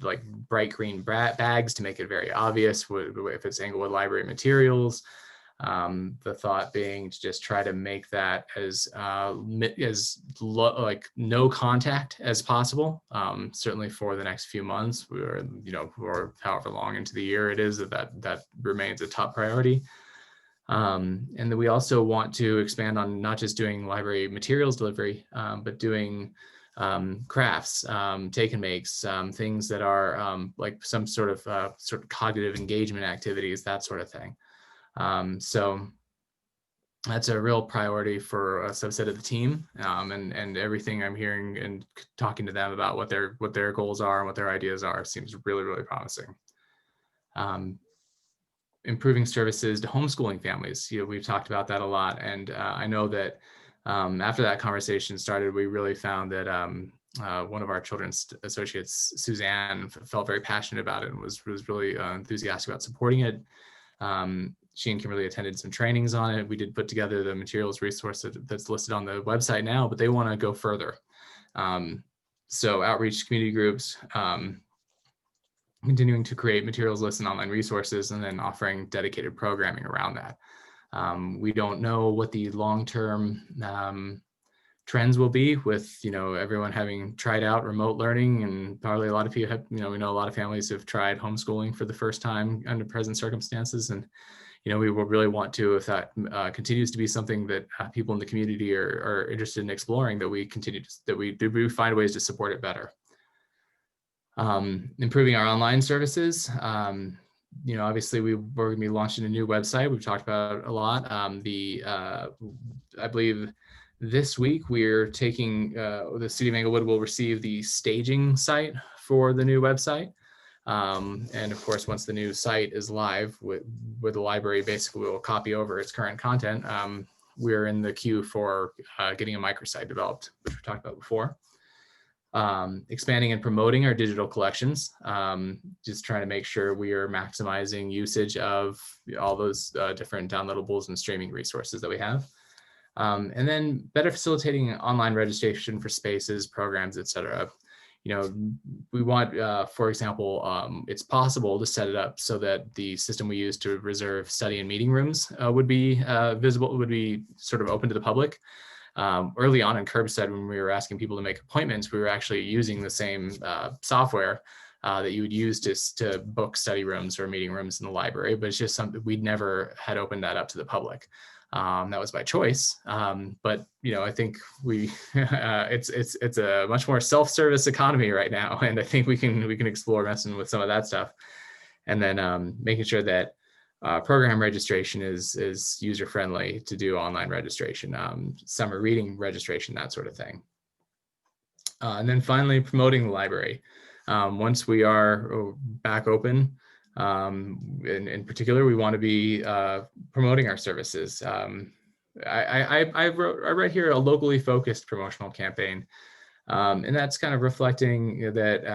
like bright green bags to make it very obvious if it's Englewood library materials. The thought being to just try to make that as like no contact as possible. Certainly for the next few months, or or however long into the year it is, that remains a top priority. And then we also want to expand on not just doing library materials delivery, but doing crafts, take and makes, things that are like some sort of cognitive engagement activities, that sort of thing. So that's a real priority for a subset of the team, and everything I'm hearing and talking to them about what their goals are and what their ideas are seems really, really promising. Improving services to homeschooling families. We've talked about that a lot, and I know that after that conversation started, we really found that one of our children's associates, Suzanne, felt very passionate about it and was really enthusiastic about supporting it. She and Kimberly attended some trainings on it. We did put together the materials resource that's listed on the website now, but they want to go further. So outreach to community groups, continuing to create materials lists and online resources, and then offering dedicated programming around that. We don't know what the long-term trends will be with, everyone having tried out remote learning, and probably a lot of people have, we know a lot of families have tried homeschooling for the first time under present circumstances. And, we will really want to, if that continues to be something that people in the community are interested in exploring, that we continue to, that we find ways to support it better. Improving our online services. Obviously we're going to be launching a new website. We've talked about it a lot. I believe this week we're taking, the City of Englewood will receive the staging site for the new website. And of course, once the new site is live with the library, basically will copy over its current content. We're in the queue for getting a microsite developed, which we talked about before. Expanding and promoting our digital collections, just trying to make sure we are maximizing usage of all those different downloadables and streaming resources that we have. And then better facilitating online registration for spaces, programs, etc. You know, we want, for example, it's possible to set it up so that the system we use to reserve study and meeting rooms would be visible, would be sort of open to the public. Early on in Curbside, when we were asking people to make appointments, we were actually using the same software that you would use to book study rooms or meeting rooms in the library, but it's just something we'd never had opened that up to the public. That was by choice, but you know, I think we it's a much more self-service economy right now, and I think we can explore messing with some of that stuff, and then making sure that program registration is user-friendly to do online registration, summer reading registration, that sort of thing. And then finally, promoting the library. Once we are back open, in particular, we want to be promoting our services. I write here a locally focused promotional campaign, and that's kind of reflecting that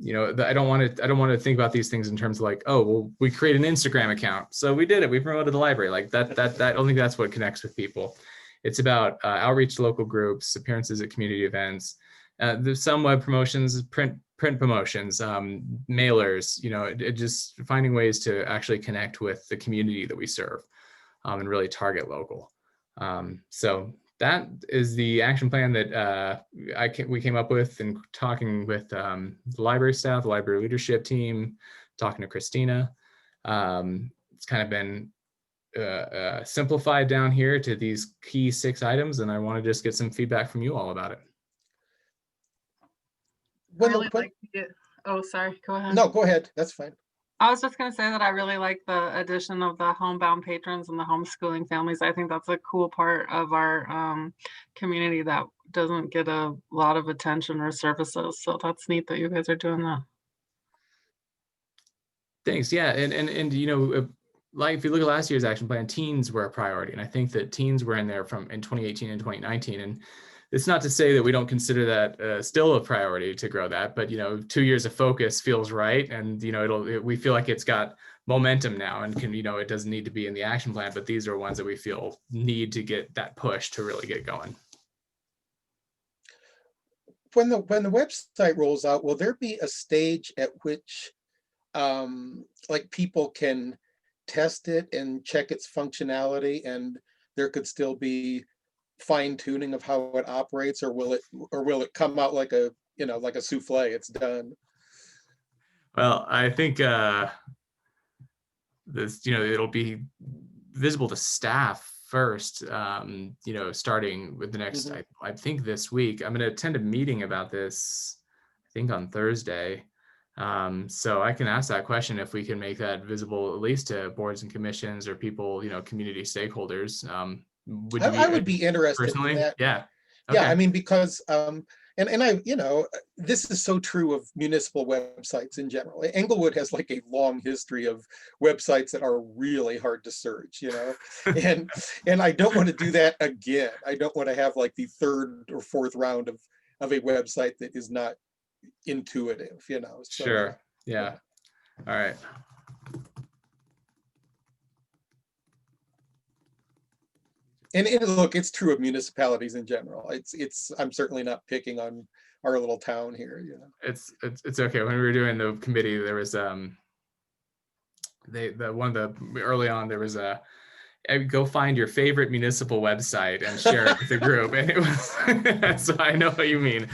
you know, I don't want to think about these things in terms of like, oh, well, we create an Instagram account, so we did it, we promoted the library. Like that I don't think that's what connects with people. It's about outreach to local groups, appearances at community events. There's some web promotions, print promotions, mailers, you know, just finding ways to actually connect with the community that we serve, and really target local. So that is the action plan that we came up with in talking with the library staff, the library leadership team, talking to Christina. It's kind of been simplified down here to these key 6 items, and I want to just get some feedback from you all about it. Oh, sorry, go ahead. No, go ahead. That's fine. I was just going to say that I really like the addition of the homebound patrons and the homeschooling families. I think that's a cool part of our community that doesn't get a lot of attention or services. So that's neat that you guys are doing that. Thanks. Yeah, and you know, like if you look at last year's action plan, teens were a priority, and I think that teens were in there in 2018 and 2019, and it's not to say that we don't consider that still a priority to grow that, but you know, 2 years of focus feels right, and you know, we feel like it's got momentum now, and can, you know, it doesn't need to be in the action plan, but these are ones that we feel need to get that push to really get going. When the website rolls out, will there be a stage at which like people can test it and check its functionality, and there could still be fine tuning of how it operates, or will it come out like a, you know, like a souffle, it's done? Well, I think this, you know, it'll be visible to staff first, you know, starting with the next, I think this week. I'm going to attend a meeting about this, I think on Thursday. So I can ask that question if we can make that visible at least to boards and commissions or people, you know, community stakeholders. I would be interested personally? in that. Yeah. Okay. Yeah, I mean, because and I, you know, this is so true of municipal websites in general. Englewood has like a long history of websites that are really hard to search, you know, and I don't want to do that again. I don't want to have like the 3rd or 4th round of a website that is not intuitive, you know. So, sure. Yeah. All right. And look, it's true of municipalities in general. It's I'm certainly not picking on our little town here, you know. It's okay. When we were doing the committee, there was early on there was a go find your favorite municipal website and share it with the group, and it was so I know what you mean.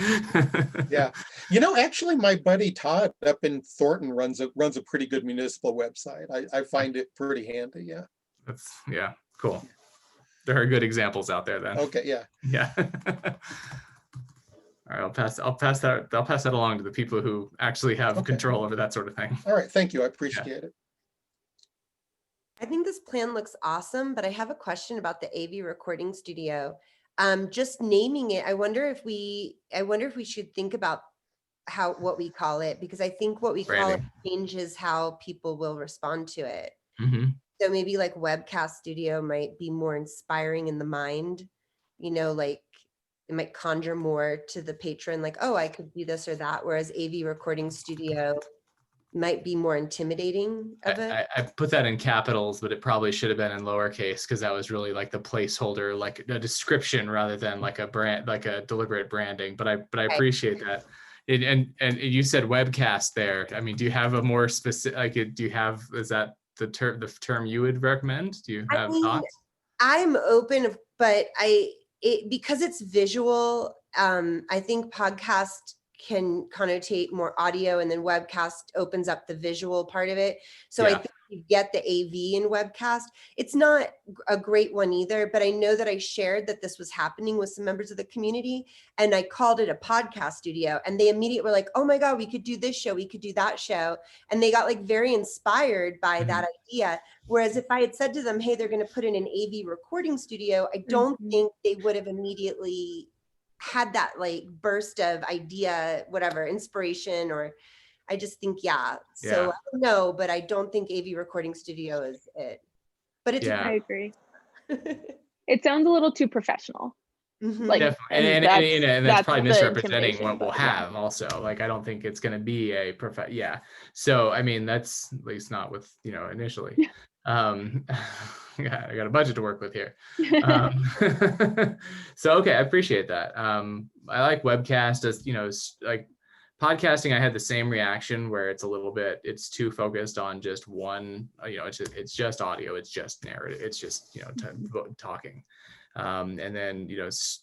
Yeah, you know, actually my buddy Todd up in Thornton runs a pretty good municipal website. I find it pretty handy. Yeah, yeah, cool. There are good examples out there then. Okay, yeah. Yeah. All right, I'll pass that along to the people who actually have control over that sort of thing. All right, thank you. I appreciate it. I think this plan looks awesome, but I have a question about the AV recording studio. Just naming it, I wonder if we should think about what we call it, because I think what we call it changes how people will respond to it. Mm-hmm. So maybe like webcast studio might be more inspiring in the mind, you know, like it might conjure more to the patron, like, oh, I could do this or that. Whereas AV recording studio might be more intimidating of it. I put that in capitals, but it probably should have been in lowercase because that was really like the placeholder, like a description rather than like a brand, like a deliberate branding. But I appreciate that. And you said webcast there. I mean, do you have a more specific, like, is that the term you would recommend? Do you have thoughts? I'm open, but because it's visual, I think podcast can connotate more audio, and then webcast opens up the visual part of it. So I think you get the AV in webcast. It's not a great one either, but I know that I shared that this was happening with some members of the community, and I called it a podcast studio, and they immediately were like, oh my God, we could do this show, we could do that show. And they got like very inspired by that idea. Whereas if I had said to them, hey, they're going to put in an AV recording studio, I don't think they would have immediately had that like burst of idea, whatever, inspiration, or I just think, So I don't know, but I don't think AV recording studio is it. But it's I agree. It sounds a little too professional. Like, and that's probably misrepresenting what we'll have also. Like, I don't think it's going to be a So, I mean, that's at least not with, initially. I got a budget to work with here. So, okay, I appreciate that. I like webcast as, like podcasting, I had the same reaction where it's too focused on just one, it's just audio, it's just narrative, it's just, talking. And then,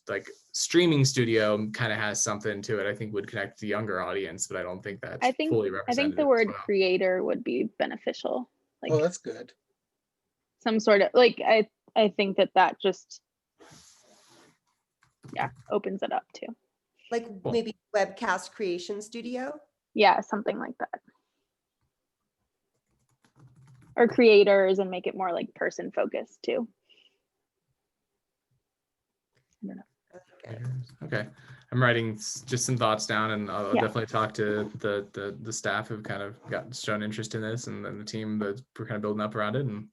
like streaming studio kind of has something to it, I think would connect the younger audience, but I don't think that's fully represented. I think the word creator would be beneficial. Like, oh, that's good. Some sort of like, I think that just, opens it up too. Like maybe webcast creation studio? Yeah, something like that. Or creators, and make it more like person focused too. I don't know. Okay. I'm writing just some thoughts down, and I'll definitely talk to the staff who've kind of shown interest in this, and then the team that we're kind of building up around it. And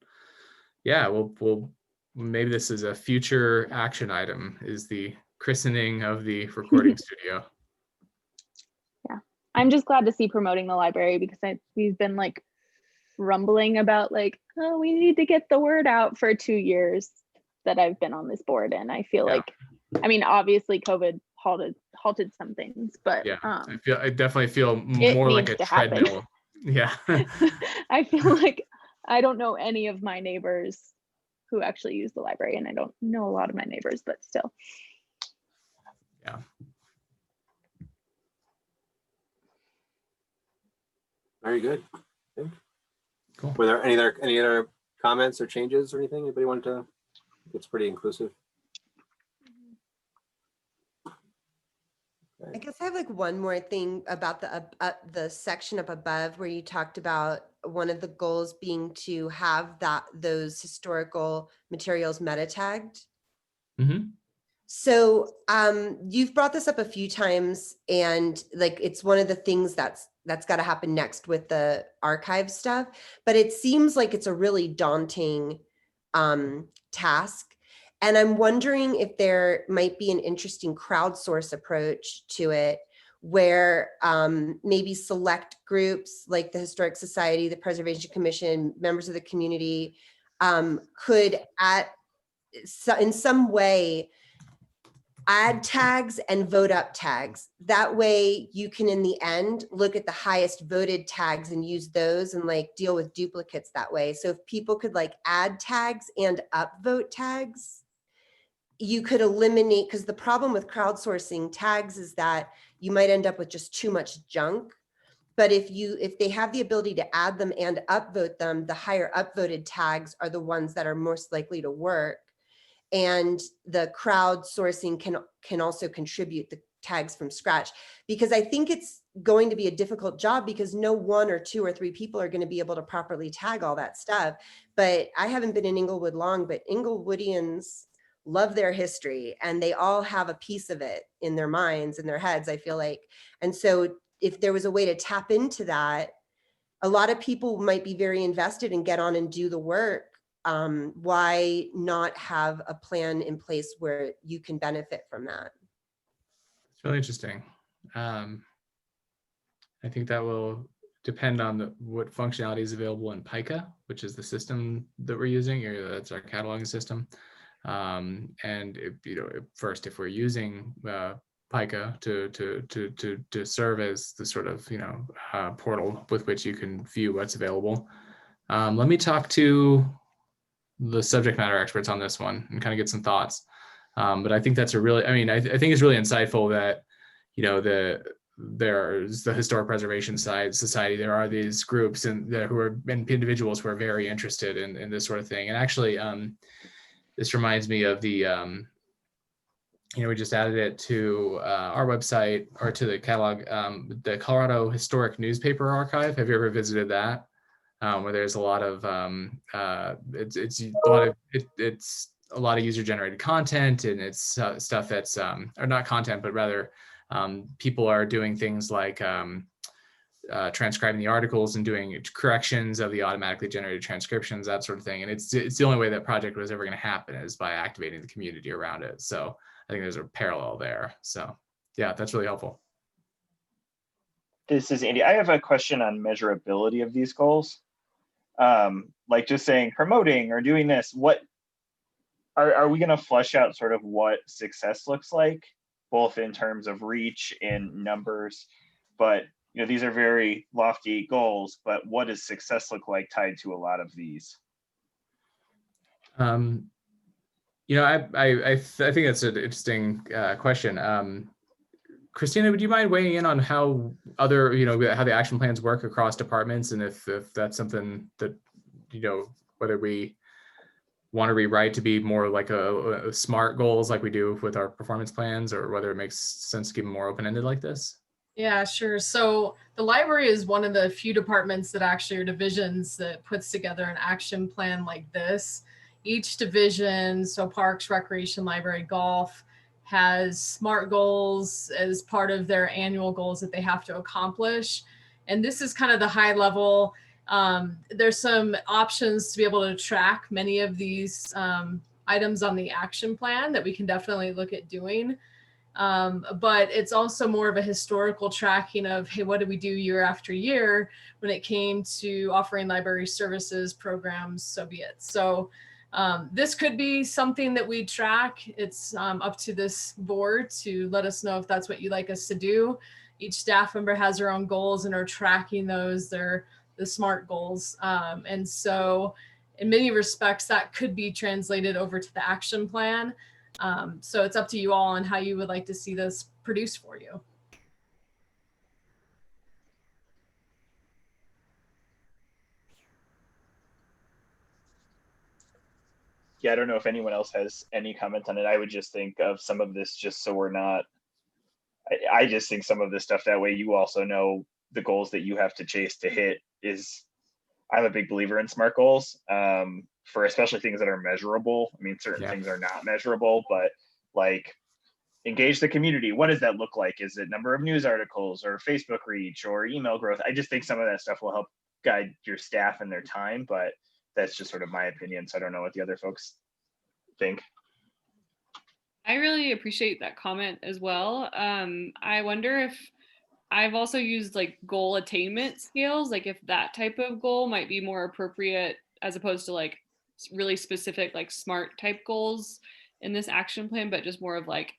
we'll maybe this is a future action item, is the christening of the recording studio. Yeah, I'm just glad to see promoting the library, because we've been like rumbling about like, oh, we need to get the word out for 2 years that I've been on this board, and I feel like, I mean, obviously COVID halted some things, but I definitely feel more like a treadmill. Yeah. I feel like I don't know any of my neighbors who actually use the library, and I don't know a lot of my neighbors, but still. Yeah. Very good. Cool. Were there any other comments or changes or anything? Anybody want to? It's pretty inclusive. I guess I have like one more thing about the section up above where you talked about one of the goals being to have those historical materials meta tagged. Mm-hmm. So you've brought this up a few times, and like it's one of the things that's got to happen next with the archive stuff, but it seems like it's a really daunting task. And I'm wondering if there might be an interesting crowdsource approach to it, where maybe select groups like the Historic Society, the Preservation Commission, members of the community could in some way add tags and vote up tags. That way you can, in the end, look at the highest voted tags and use those and like deal with duplicates that way. So if people could like add tags and upvote tags, you could eliminate, because the problem with crowdsourcing tags is that you might end up with just too much junk. But if they have the ability to add them and upvote them, the higher upvoted tags are the ones that are most likely to work. And the crowdsourcing can also contribute the tags from scratch, because I think it's going to be a difficult job, because no 1 or 2 or 3 people are going to be able to properly tag all that stuff. But I haven't been in Englewood long, but Inglewoodians love their history, and they all have a piece of it in their minds and their heads, I feel like. And so if there was a way to tap into that, a lot of people might be very invested and get on and do the work. Why not have a plan in place where you can benefit from that? It's really interesting. I think that will depend on what functionality is available in Pica, which is the system that we're using, or that's our cataloging system. And first, if we're using Pica to serve as the sort of portal with which you can view what's available, let me talk to the subject matter experts on this one and kind of get some thoughts. But I think that's I think it's really insightful that there's the Historic Preservation Society. There are these groups and individuals who are very interested in this sort of thing. And actually, this reminds me of the, we just added it to our website, or to the catalog, the Colorado Historic Newspaper Archive. Have you ever visited that? Where there's a lot of, it's a lot of user-generated content, and it's stuff that's, or not content, but rather people are doing things like transcribing the articles and doing corrections of the automatically generated transcriptions, that sort of thing. And it's the only way that project was ever going to happen is by activating the community around it. So I think there's a parallel there. So yeah, that's really helpful. This is Andy. I have a question on measurability of these goals. Like just saying promoting or doing this, what are we going to flesh out sort of what success looks like, both in terms of reach and numbers? But these are very lofty goals, but what does success look like tied to a lot of these? I think that's an interesting question. Christina, would you mind weighing in on how how the action plans work across departments, and if that's something that, whether we want to rewrite to be more like a SMART goals like we do with our performance plans, or whether it makes sense to keep them more open-ended like this? Yeah, sure. So the library is one of the few departments that actually are divisions that puts together an action plan like this. Each division, so Parks, Recreation, Library, Golf, has SMART goals as part of their annual goals that they have to accomplish. And this is kind of the high level. There's some options to be able to track many of these items on the action plan that we can definitely look at doing. But it's also more of a historical tracking of, hey, what did we do year after year when it came to offering library services, programs, so be it. So this could be something that we track. It's up to this board to let us know if that's what you'd like us to do. Each staff member has their own goals and are tracking those. They're the SMART goals. And so in many respects, that could be translated over to the action plan. So it's up to you all on how you would like to see this produced for you. Yeah, I don't know if anyone else has any comment on it. I would just think of some of this just so we're not, I just think some of this stuff that way you also know the goals that you have to chase to hit is, I'm a big believer in SMART goals for especially things that are measurable. I mean, certain things are not measurable, but like engage the community. What does that look like? Is it number of news articles or Facebook reach or email growth? I just think some of that stuff will help guide your staff and their time, but that's just sort of my opinion. So I don't know what the other folks think. I really appreciate that comment as well. I wonder if I've also used like goal attainment scales, like if that type of goal might be more appropriate as opposed to like really specific like SMART type goals in this action plan, but just more of like,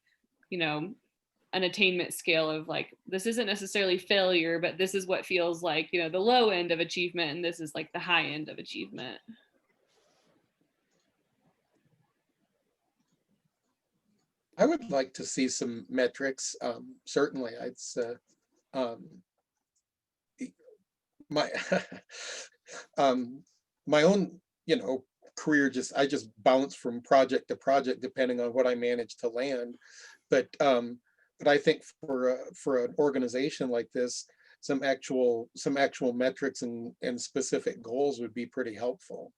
an attainment scale of like, this isn't necessarily failure, but this is what feels like, the low end of achievement, and this is like the high end of achievement. I would like to see some metrics. Certainly, my my own career, I just bounce from project to project depending on what I manage to land. But I think for an organization like this, some actual metrics and specific goals would be pretty helpful.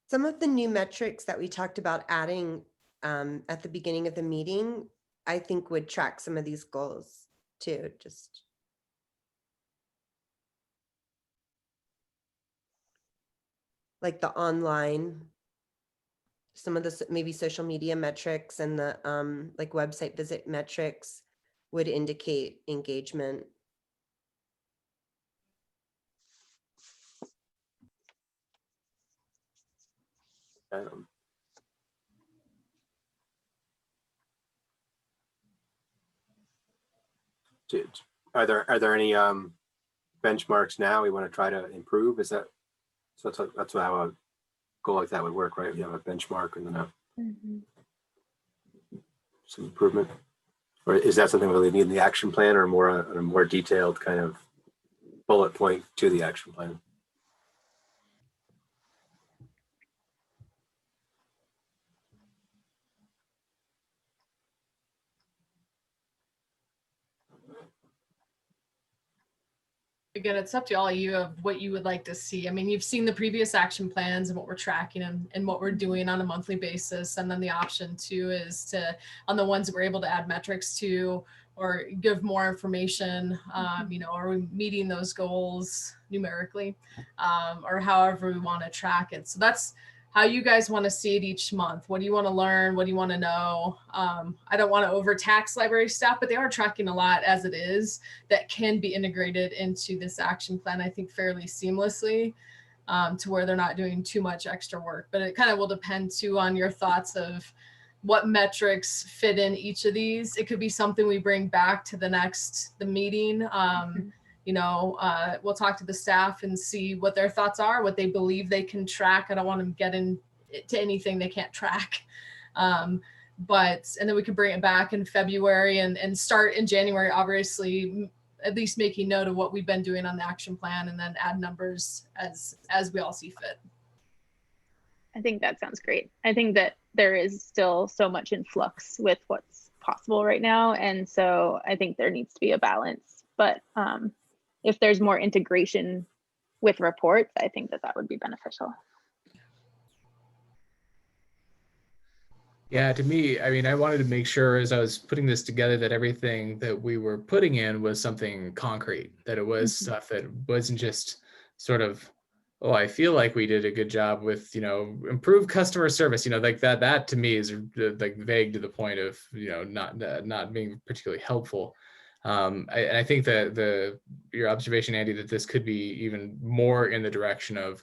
Some of the new metrics that we talked about adding at the beginning of the meeting I think would track some of these goals too, just. Like the online, some of the maybe social media metrics and the like website visit metrics would indicate engagement. Are there any benchmarks now we want to try to improve? Is that so? That's how a goal like that would work, right? You have a benchmark and then some improvement, or is that something we really need in the action plan, or more a more detailed kind of bullet point to the action plan? Again, it's up to all of you of what you would like to see. I mean, you've seen the previous action plans and what we're tracking and what we're doing on a monthly basis. And then the option too is to, on the ones that we're able to add metrics to or give more information, you know, are we meeting those goals numerically, or however we want to track it. So that's how you guys want to see it each month. What do you want to learn? What do you want to know? I don't want to overtax library staff, but they are tracking a lot as it is that can be integrated into this action plan, I think, fairly seamlessly, to where they're not doing too much extra work. But it kind of will depend too on your thoughts of what metrics fit in each of these. It could be something we bring back to the meeting. You know, we'll talk to the staff and see what their thoughts are, what they believe they can track. I don't want them to get into anything they can't track. And then we could bring it back in February and start in January, obviously, at least making note of what we've been doing on the action plan, and then add numbers as we all see fit. I think that sounds great. I think that there is still so much in flux with what's possible right now. And so I think there needs to be a balance. But if there's more integration with reports, I think that would be beneficial. Yeah, to me, I mean, I wanted to make sure as I was putting this together that everything that we were putting in was something concrete, that it was stuff that wasn't just sort of, oh, I feel like we did a good job with, you know, improved customer service, you know, like that to me is like vague to the point of, you know, not being particularly helpful. I think that your observation, Andy, that this could be even more in the direction of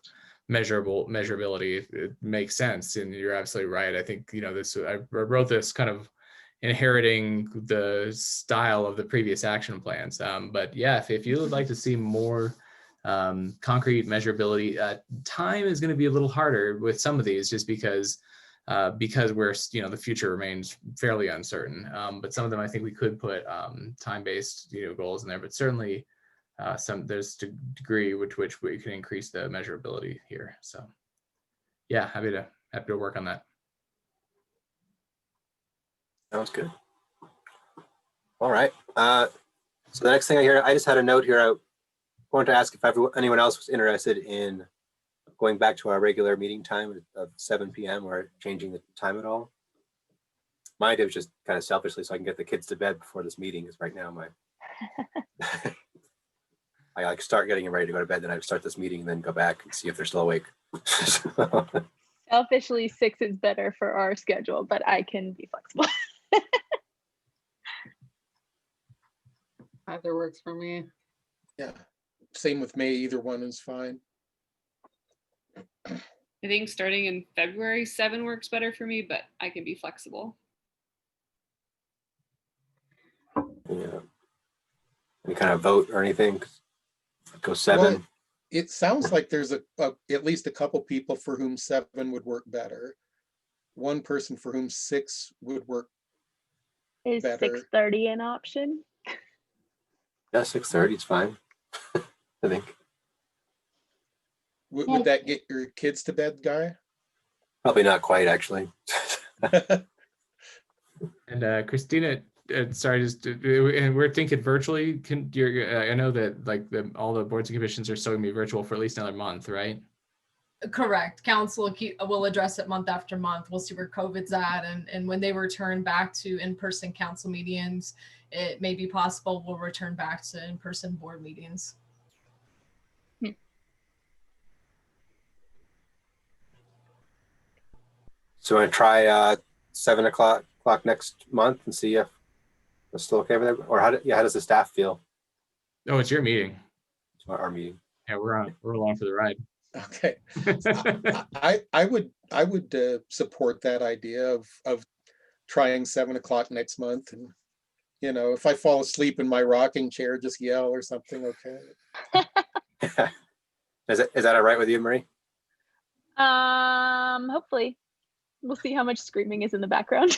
measurability, it makes sense, and you're absolutely right. I think, you know, I wrote this kind of inheriting the style of the previous action plans, but yeah, if you would like to see more concrete measurability, time is going to be a little harder with some of these, just because we're, you know, the future remains fairly uncertain, but some of them I think we could put time-based, you know, goals in there, but certainly there's a degree with which we can increase the measurability here. So yeah, happy to work on that. Sounds good. All right. So the next thing I just had a note here. I wanted to ask if anyone else was interested in going back to our regular meeting time of 7 p.m. or changing the time at all. My idea was just kind of selfishly so I can get the kids to bed before this meeting, is right now I like start getting them ready to go to bed, then I start this meeting and then go back and see if they're still awake. Selfishly, 6 is better for our schedule, but I can be flexible. Either works for me. Yeah, same with me. Either one is fine. I think starting in February, 7 works better for me, but I can be flexible. Yeah. Any kind of vote or anything? Go 7. Well, it sounds like there's at least a couple people for whom 7 would work better. One person for whom 6 would work Is better. 6:30 an option? Yeah, 6:30 is fine. I think. Would that get your kids to bed, Guy? Probably not quite, actually. And Christina, sorry, and we're thinking virtually. I know that like all the boards and commissions are still gonna be virtual for at least another month, right? Correct. Council will address it month after month. We'll see where COVID's at, and when they return back to in-person council meetings, it may be possible we'll return back to in-person board meetings. So I try 7 o'clock next month and see if it's still okay with it, or how does the staff feel? Oh, it's your meeting. It's our meeting. Yeah, we're along for the ride. Okay. I would support that idea of trying 7 o'clock next month, and if I fall asleep in my rocking chair, just yell or something. Okay. Is that all right with you, Marie? Hopefully. We'll see how much screaming is in the background.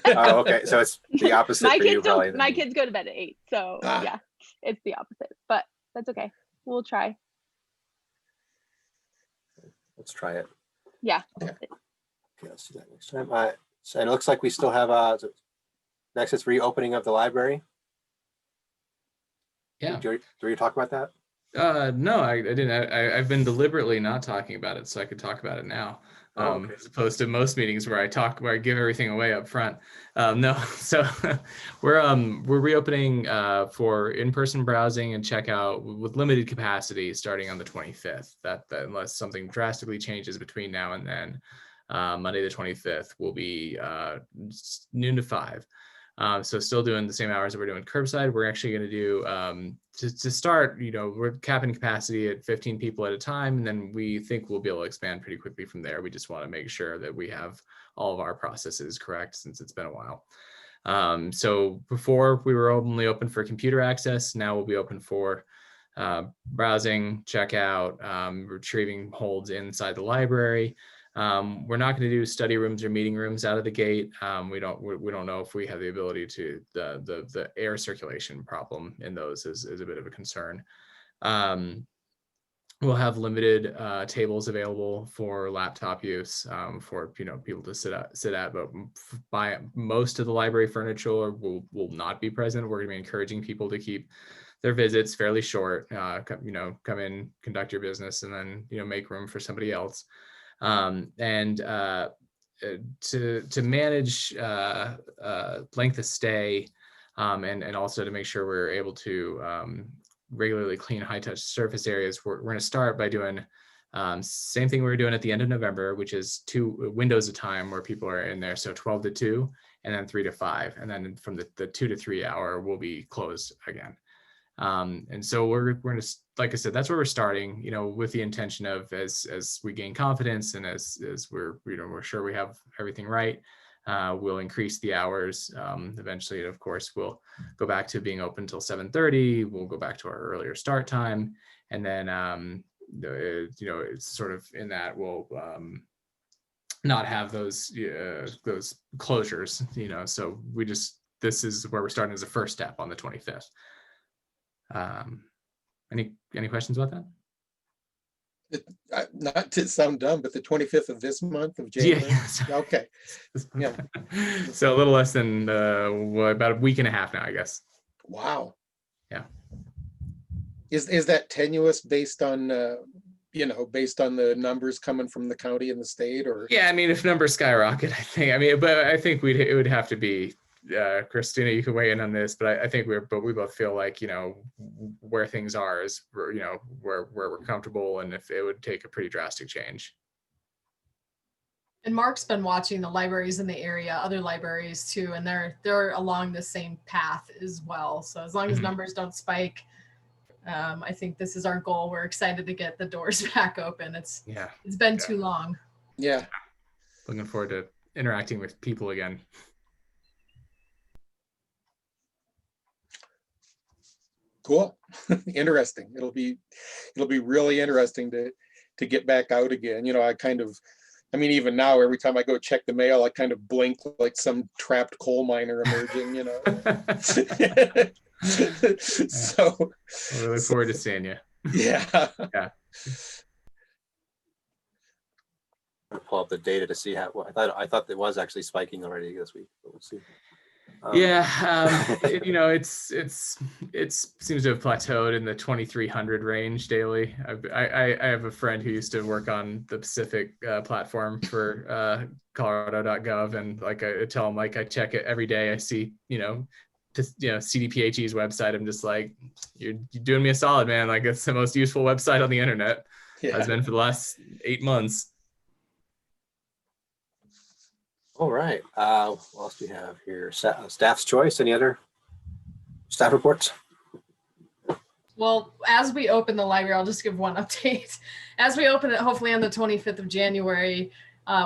Oh, okay. So it's the opposite for you, probably. My kids go to bed at 8, so yeah, it's the opposite. But that's okay. We'll try. Let's try it. Yeah. Okay, let's do that next time. So it looks like we still have Nexus reopening of the library. Yeah. Do you talk about that? No, I didn't. I've been deliberately not talking about it so I could talk about it now. Okay. As opposed to most meetings where I give everything away up front. No, so we're reopening for in-person browsing and checkout with limited capacity starting on the 25th. That unless something drastically changes between now and then, Monday the 25th will be noon to 5. So still doing the same hours that we're doing curbside. We're actually going to do to start, we're capping capacity at 15 people at a time, and then we think we'll be able to expand pretty quickly from there. We just want to make sure that we have all of our processes correct since it's been a while. So before we were only open for computer access, now we'll be open for browsing, checkout, retrieving holds inside the library. We're not going to do study rooms or meeting rooms out of the gate. We don't know if we have the ability to. The air circulation problem in those is a bit of a concern. We'll have limited tables available for laptop use for people to sit at, but by most of the library furniture will not be present. We're going to be encouraging people to keep their visits fairly short. Come in, conduct your business, and then make room for somebody else. And to manage length of stay, and also to make sure we're able to regularly clean high touch surface areas, we're going to start by doing same thing we were doing at the end of November, which is 2 windows of time where people are in there. So 12 to 2 and then 3 to 5. And then from the 2 to 3 hour, we'll be closed again. And so we're going to, like I said, that's where we're starting, with the intention of as we gain confidence and as we're sure we have everything right, we'll increase the hours. Eventually, of course, we'll go back to being open until 7:30. We'll go back to our earlier start time. And then, it's sort of in that we'll not have those closures, so this is where we're starting as a first step on the 25th. Any questions about that? Not to sound dumb, but the 25th of this month of January. Yeah. Okay. Yeah. So a little less than about a week and a half now, I guess. Wow. Yeah. Is that tenuous based on based on the numbers coming from the county and the state, or? Yeah, I mean, if numbers skyrocket, but I think it would have to be. Christina, you can weigh in on this, but I think we both feel like where things are is where we're comfortable, and if it would take a pretty drastic change. And Mark's been watching the libraries in the area, other libraries too, and they're along the same path as well. So as long as numbers don't spike, I think this is our goal. We're excited to get the doors back open. It's been too long. Yeah. Looking forward to interacting with people again. Cool. Interesting. It'll be really interesting to get back out again. Even now, every time I go check the mail, I kind of blink like some trapped coal miner emerging, So I look forward to seeing you. Yeah. Yeah. I'll pull up the data to see how. I thought it was actually spiking already this week, but we'll see. Yeah, you know, it seems to have plateaued in the 2,300 range daily. I have a friend who used to work on the Pacific platform for Colorado.gov, and like I tell him, like I check it every day. I see, CDPHE's website. I'm just like, you're doing me a solid, man. Like it's the most useful website on the internet. Yeah. Has been for the last 8 months. All right. What else do we have here? Staff's choice. Any other staff reports? Well, as we open the library, I'll just give one update. As we open it, hopefully on the 25th of January,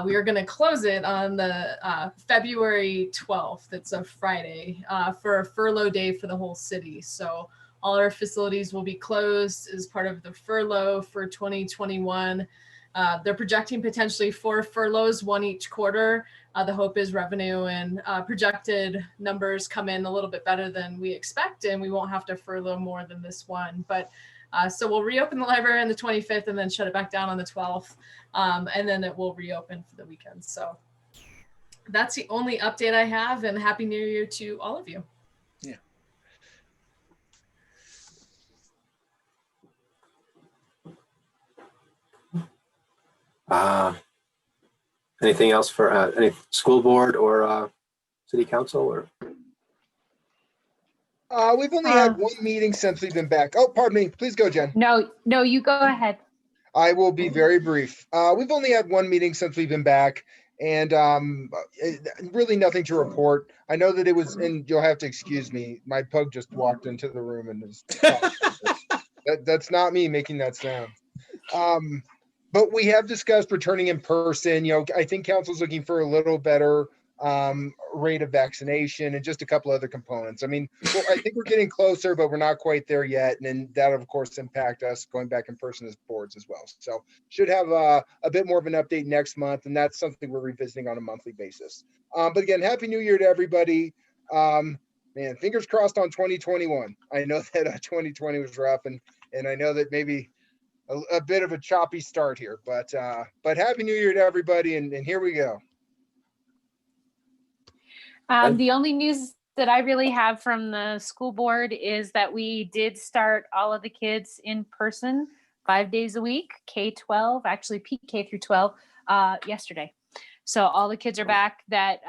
we are going to close it on the February 12th. It's a Friday for a furlough day for the whole city. So all our facilities will be closed as part of the furlough for 2021. They're projecting potentially 4 furloughs, 1 each quarter. The hope is revenue and projected numbers come in a little bit better than we expect, and we won't have to furlough more than this one. But so we'll reopen the library on the 25th and then shut it back down on the 12th. And then it will reopen for the weekend. So that's the only update I have, and Happy New Year to all of you. Yeah. Anything else for any school board or city council? Or We've only had one meeting since we've been back. Oh, pardon me. Please go, Jen. No, you go ahead. I will be very brief. We've only had one meeting since we've been back, and really nothing to report. I know that it was, and you'll have to excuse me, my pug just walked into the room and was that's not me making that sound. But we have discussed returning in person. I think council's looking for a little better rate of vaccination and just a couple other components. I mean, I think we're getting closer, but we're not quite there yet. And then that, of course, impact us going back in person as boards as well. So should have a bit more of an update next month. And that's something we're revisiting on a monthly basis. But again, Happy New Year to everybody. Man, fingers crossed on 2021. I know that 2020 was rough, and I know that maybe a bit of a choppy start here, but Happy New Year to everybody, and here we go. The only news that I really have from the school board is that we did start all of the kids in person 5 days a week, K-12, actually PK through 12, yesterday. So all the kids are back that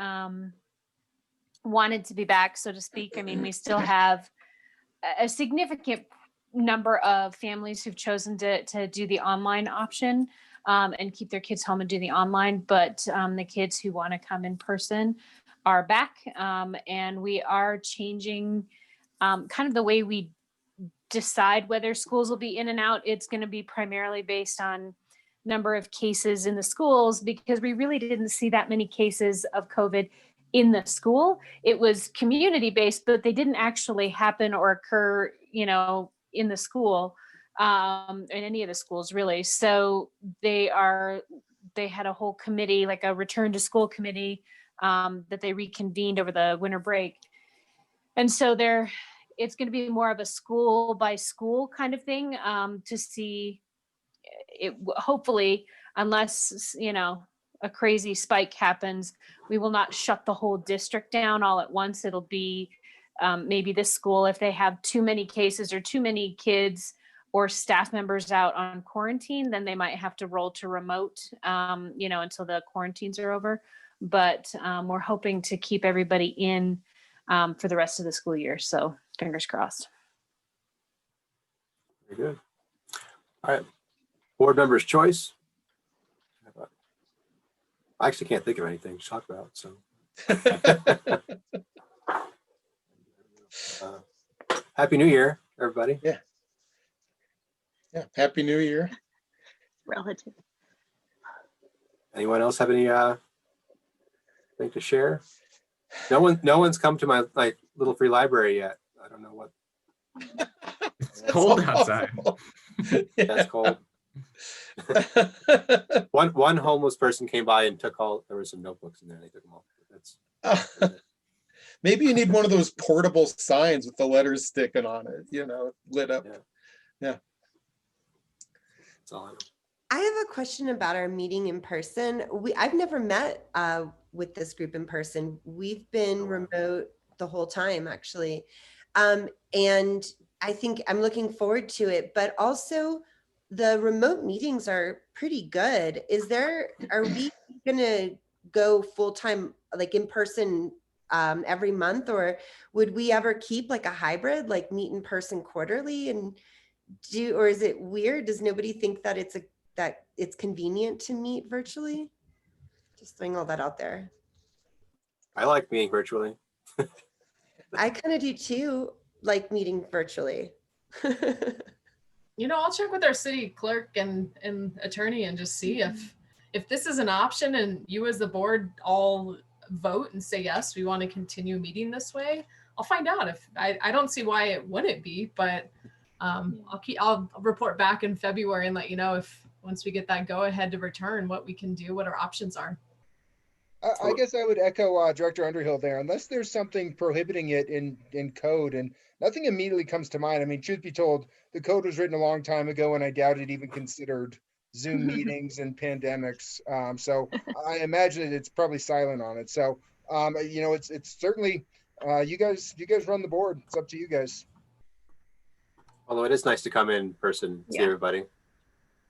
wanted to be back, so to speak. I mean, we still have a significant number of families who've chosen to do the online option and keep their kids home and do the online, but the kids who want to come in person are back, and we are changing kind of the way we decide whether schools will be in and out. It's going to be primarily based on number of cases in the schools, because we really didn't see that many cases of COVID in the school. It was community based, but they didn't actually happen or occur, in the school, in any of the schools really. So they had a whole committee, like a return to school committee, that they reconvened over the winter break. And so it's going to be more of a school by school kind of thing, to see it. Hopefully, unless, a crazy spike happens, we will not shut the whole district down all at once. It'll be maybe this school, if they have too many cases or too many kids or staff members out on quarantine, then they might have to roll to remote, until the quarantines are over. But we're hoping to keep everybody in for the rest of the school year. So fingers crossed. Very good. All right. Board members' choice. I actually can't think of anything to talk about. So Happy New Year, everybody. Yeah. Happy New Year. Relative. Anyone else have any thing to share? No one's come to my little free library yet. I don't know what. It's cold outside. That's cold. One homeless person came by and took there were some notebooks in there. They took them all. That's maybe you need one of those portable signs with the letters sticking on it, lit up. Yeah. That's all I know. I have a question about our meeting in person. I've never met with this group in person. We've been remote the whole time, actually. And I think I'm looking forward to it, but also the remote meetings are pretty good. Are we gonna go full-time, like in person every month, or would we ever keep like a hybrid, like meet in person quarterly and or is it weird? Does nobody think that it's convenient to meet virtually? Just throwing all that out there. I like meeting virtually. I kind of do too, like meeting virtually. You know, I'll check with our city clerk and attorney and just see if this is an option and you as the board all vote and say, yes, we want to continue meeting this way. I'll find out. If I don't see why it wouldn't be, but I'll report back in February and let you know if once we get that go ahead to return, what we can do, what our options are. I guess I would echo Director Underhill there, unless there's something prohibiting it in code, and nothing immediately comes to mind. I mean, truth be told, the code was written a long time ago, and I doubt it even considered Zoom meetings and pandemics. So I imagine it's probably silent on it. So, you know, it's certainly, you guys run the board. It's up to you guys. Although it is nice to come in person, see Yeah. everybody.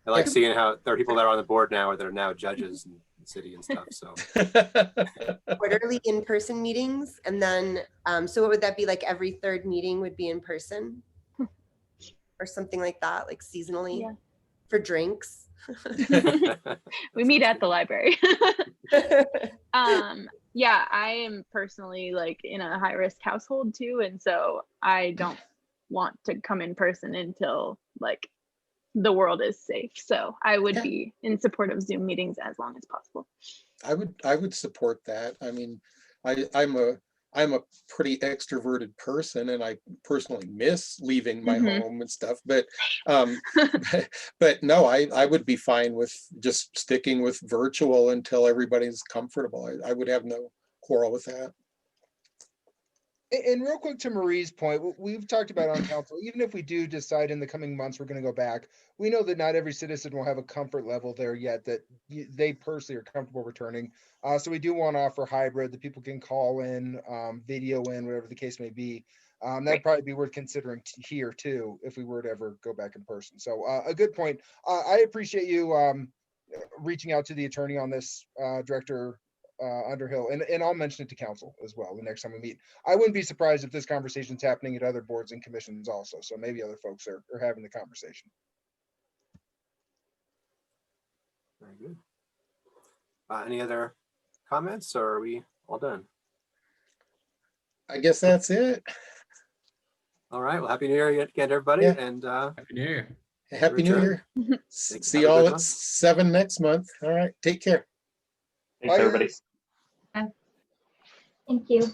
I like seeing how there are people that are on the board now or that are now judges in the city and stuff. So Quarterly in-person meetings, and then so what would that be, like every third meeting would be in person or something like that, like seasonally? Yeah. For drinks. We meet at the library. Yeah, I am personally like in a high risk household too, and so I don't want to come in person until like the world is safe. So I would be in support of Zoom meetings as long as possible. I would support that. I mean, I'm a pretty extroverted person, and I personally miss leaving my home and stuff. But but no, I would be fine with just sticking with virtual until everybody's comfortable. I would have no quarrel with that. And real quick to Marie's point, we've talked about on council, even if we do decide in the coming months we're going to go back, we know that not every citizen will have a comfort level there yet that they personally are comfortable returning. So we do want to offer hybrid that people can call in, video in, whatever the case may be. That'd probably be worth considering here too, if we were to ever go back in person. So a good point. I appreciate you reaching out to the attorney on this, Director Underhill, and I'll mention it to council as well the next time we meet. I wouldn't be surprised if this conversation's happening at other boards and commissions also, so maybe other folks are having the conversation. very good. Any other comments, or are we all done? I guess that's it. All right. Well, happy New Year again, everybody, and Happy New Year. Happy New Year. Thanks. See Have a y'all good at one. 7 next month. All right. Take care. Thanks, everybody. Thank you.